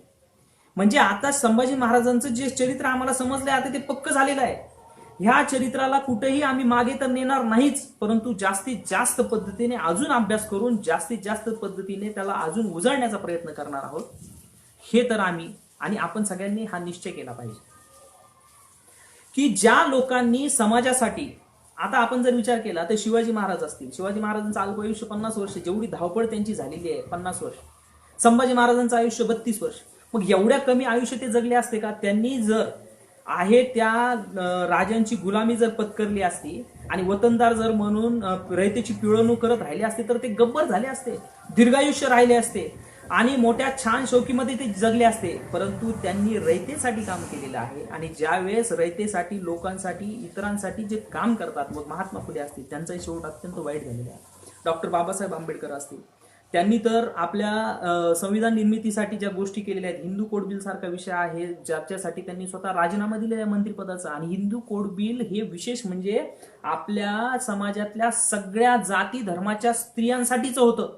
म्हणजे आता संभाजी महाराजांचं जे चरित्र आम्हाला समजलंय आता ते पक्क झालेलं आहे. ह्या चरित्राला कुठेही आम्ही मागे तर नेणार नाहीच, परंतु जास्तीत जास्त पद्धतीने अजून अभ्यास करून जास्तीत जास्त पद्धतीने त्याला अजून उजळण्याचा प्रयत्न करणार आहोत. हे तर आम्ही आणि आपण सगळ्यांनी हा निश्चय केला पाहिजे की ज्या लोकांनी समाजासाठी, आता आपण जर विचार केला तर शिवाजी महाराज असतील, शिवाजी महाराजांचं अल्पायुष्य 50 वर्ष, जेवढी धावपळ त्यांची झालेली आहे 50 वर्ष. संभाजी महाराजांचं आयुष्य 32 वर्ष. मग एवढ्या कमी आयुष्य ते जगले असते का? त्यांनी जर आहे त्या राजांची गुलामी जर पत्करली असती आणि वतनदार जर म्हणून रयतेची पिळवणूक करत राहिले असते तर ते गब्बर झाले असते, दीर्घायुष्य राहिले असते. आणि मोठ्या छान शौकीमध्ये ते जगले असते, परंतु त्यांनी रयतेसाठी काम केलेलं आहे. आणि ज्या वेळेस रयतेसाठी, लोकांसाठी, इतरांसाठी जे काम करतात, मग महात्मा फुले असतील, त्यांचाही शेवट अत्यंत वाईट झालेला आहे. डॉक्टर बाबासाहेब आंबेडकर असतील, त्यांनी तर आपल्या संविधान निर्मितीसाठी ज्या गोष्टी केलेल्या आहेत, हिंदू कोड बिल सारखा विषय आहे ज्याच्यासाठी त्यांनी स्वतः राजीनामा दिलेला आहे मंत्रिपदाचा. आणि हिंदू कोड बिल हे विशेष म्हणजे आपल्या समाजातल्या सगळ्या जाती धर्माच्या स्त्रियांसाठीच होतं.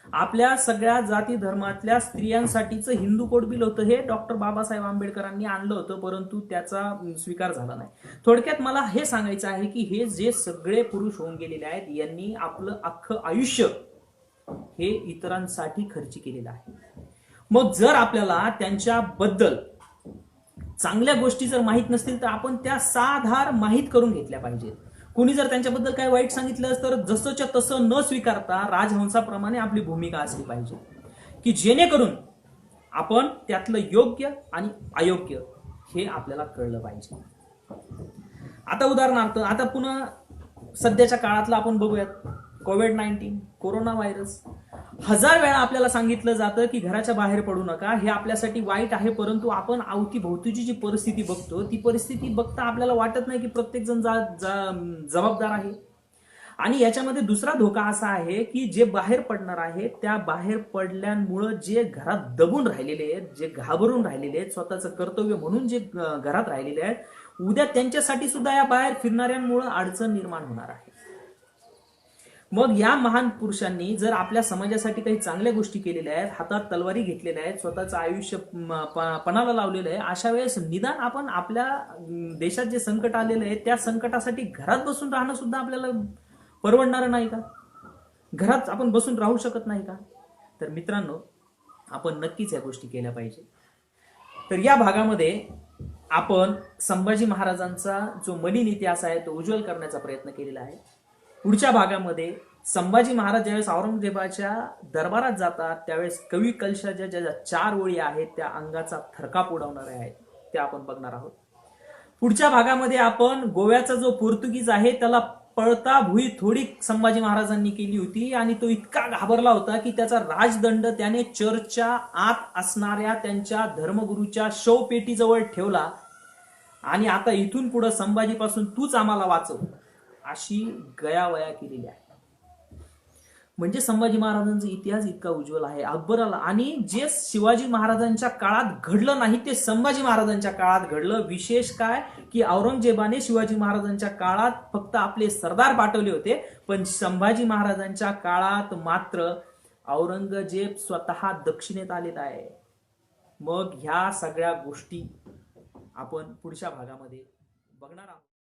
आपल्या सगळ्या जाती धर्मातल्या स्त्रियांसाठीचं हिंदू कोड बिल होतं. हे डॉक्टर बाबासाहेब आंबेडकरांनी आणलं होतं, परंतु त्याचा स्वीकार झाला नाही. थोडक्यात मला हे सांगायचं आहे की हे जे सगळे पुरुष होऊन गेलेले आहेत, यांनी आपलं अख्खं आयुष्य हे इतरांसाठी खर्च केलेलं आहे. मग जर आपल्याला त्यांच्याबद्दल चांगल्या गोष्टी जर माहीत नसतील तर आपण त्या साधार माहीत करून घेतल्या पाहिजेत. कुणी जर त्यांच्याबद्दल काही वाईट सांगितलं तर जसंच्या तसं न स्वीकारता राजहंसाप्रमाणे आपली भूमिका असली पाहिजे, की जेणेकरून आपण त्यातलं योग्य आणि अयोग्य हे आपल्याला कळलं पाहिजे. आता उदाहरणार्थ, आता पुन्हा सध्याच्या काळातलं आपण बघूयात. कोविड-19, कोरोना व्हायरस. 1000 वेळा आपल्याला सांगितलं जातं की घराच्या बाहेर पडू नका, हे आपल्यासाठी वाईट आहे, परंतु आपण अवतीभोवतीची जी परिस्थिती बघतो, ती परिस्थिती बघता आपल्याला वाटत नाही की प्रत्येक जण जबाबदार आहे. आणि याच्यामध्ये दुसरा धोका असा आहे की जे बाहेर पडणार आहे, त्या बाहेर पडल्यामुळं जे घरात दबून राहिलेले आहेत, जे घाबरून राहिलेले आहेत, स्वतःचं कर्तव्य म्हणून जे घरात राहिलेले आहेत, उद्या त्यांच्यासाठी सुद्धा या बाहेर फिरणाऱ्यांमुळे अडचण निर्माण होणार आहे. मग या महान पुरुषांनी जर आपल्या समाजासाठी काही चांगल्या गोष्टी केलेल्या आहेत, हातात तलवारी घेतलेल्या आहेत, स्वतःचं आयुष्य पणाला लावलेलं आहे, अशा वेळेस निदान आपण आपल्या देशात जे संकट आलेलं आहे त्या संकटासाठी घरात बसून राहणं सुद्धा आपल्याला परवडणार नाही का? घरात आपण बसून राहू शकत नाही का? तर मित्रांनो, आपण नक्कीच या गोष्टी केल्या पाहिजे. तर या भागामध्ये आपण संभाजी महाराजांचा जो मलिन इतिहास आहे तो उज्ज्वल करण्याचा प्रयत्न केलेला आहे. पुढच्या भागामध्ये संभाजी महाराज ज्यावेळेस औरंगजेबाच्या दरबारात जातात त्यावेळेस कवी कलशाच्या ज्या 4 ओळी आहेत त्या अंगाचा थरकाप उडवणाऱ्या आहेत, त्या आपण बघणार आहोत. पुढच्या भागामध्ये आपण गोव्याचा जो पोर्तुगीज आहे त्याला पळता भुई थोडी संभाजी महाराजांनी केली होती आणि तो इतका घाबरला होता की त्याचा राजदंड त्याने चर्चच्या आत असणाऱ्या त्यांच्या धर्मगुरूच्या शवपेटीजवळ ठेवला आणि आता इथून पुढे संभाजीपासून तूच आम्हाला वाचव अशी गयावया केलेली आहे. म्हणजे संभाजी महाराजांचा इतिहास इतका उज्ज्वल आहे. अकबराला आणि जे शिवाजी महाराजांच्या काळात घडलं नाही ते संभाजी महाराजांच्या काळात घडलं. विशेष काय की औरंगजेबाने शिवाजी महाराजांच्या काळात फक्त आपले सरदार पाठवले होते, पण संभाजी महाराजांच्या काळात मात्र औरंगजेब स्वतः दक्षिणेत आलेला आहे. मग ह्या सगळ्या गोष्टी आपण पुढच्या भागामध्ये बघणार आहोत.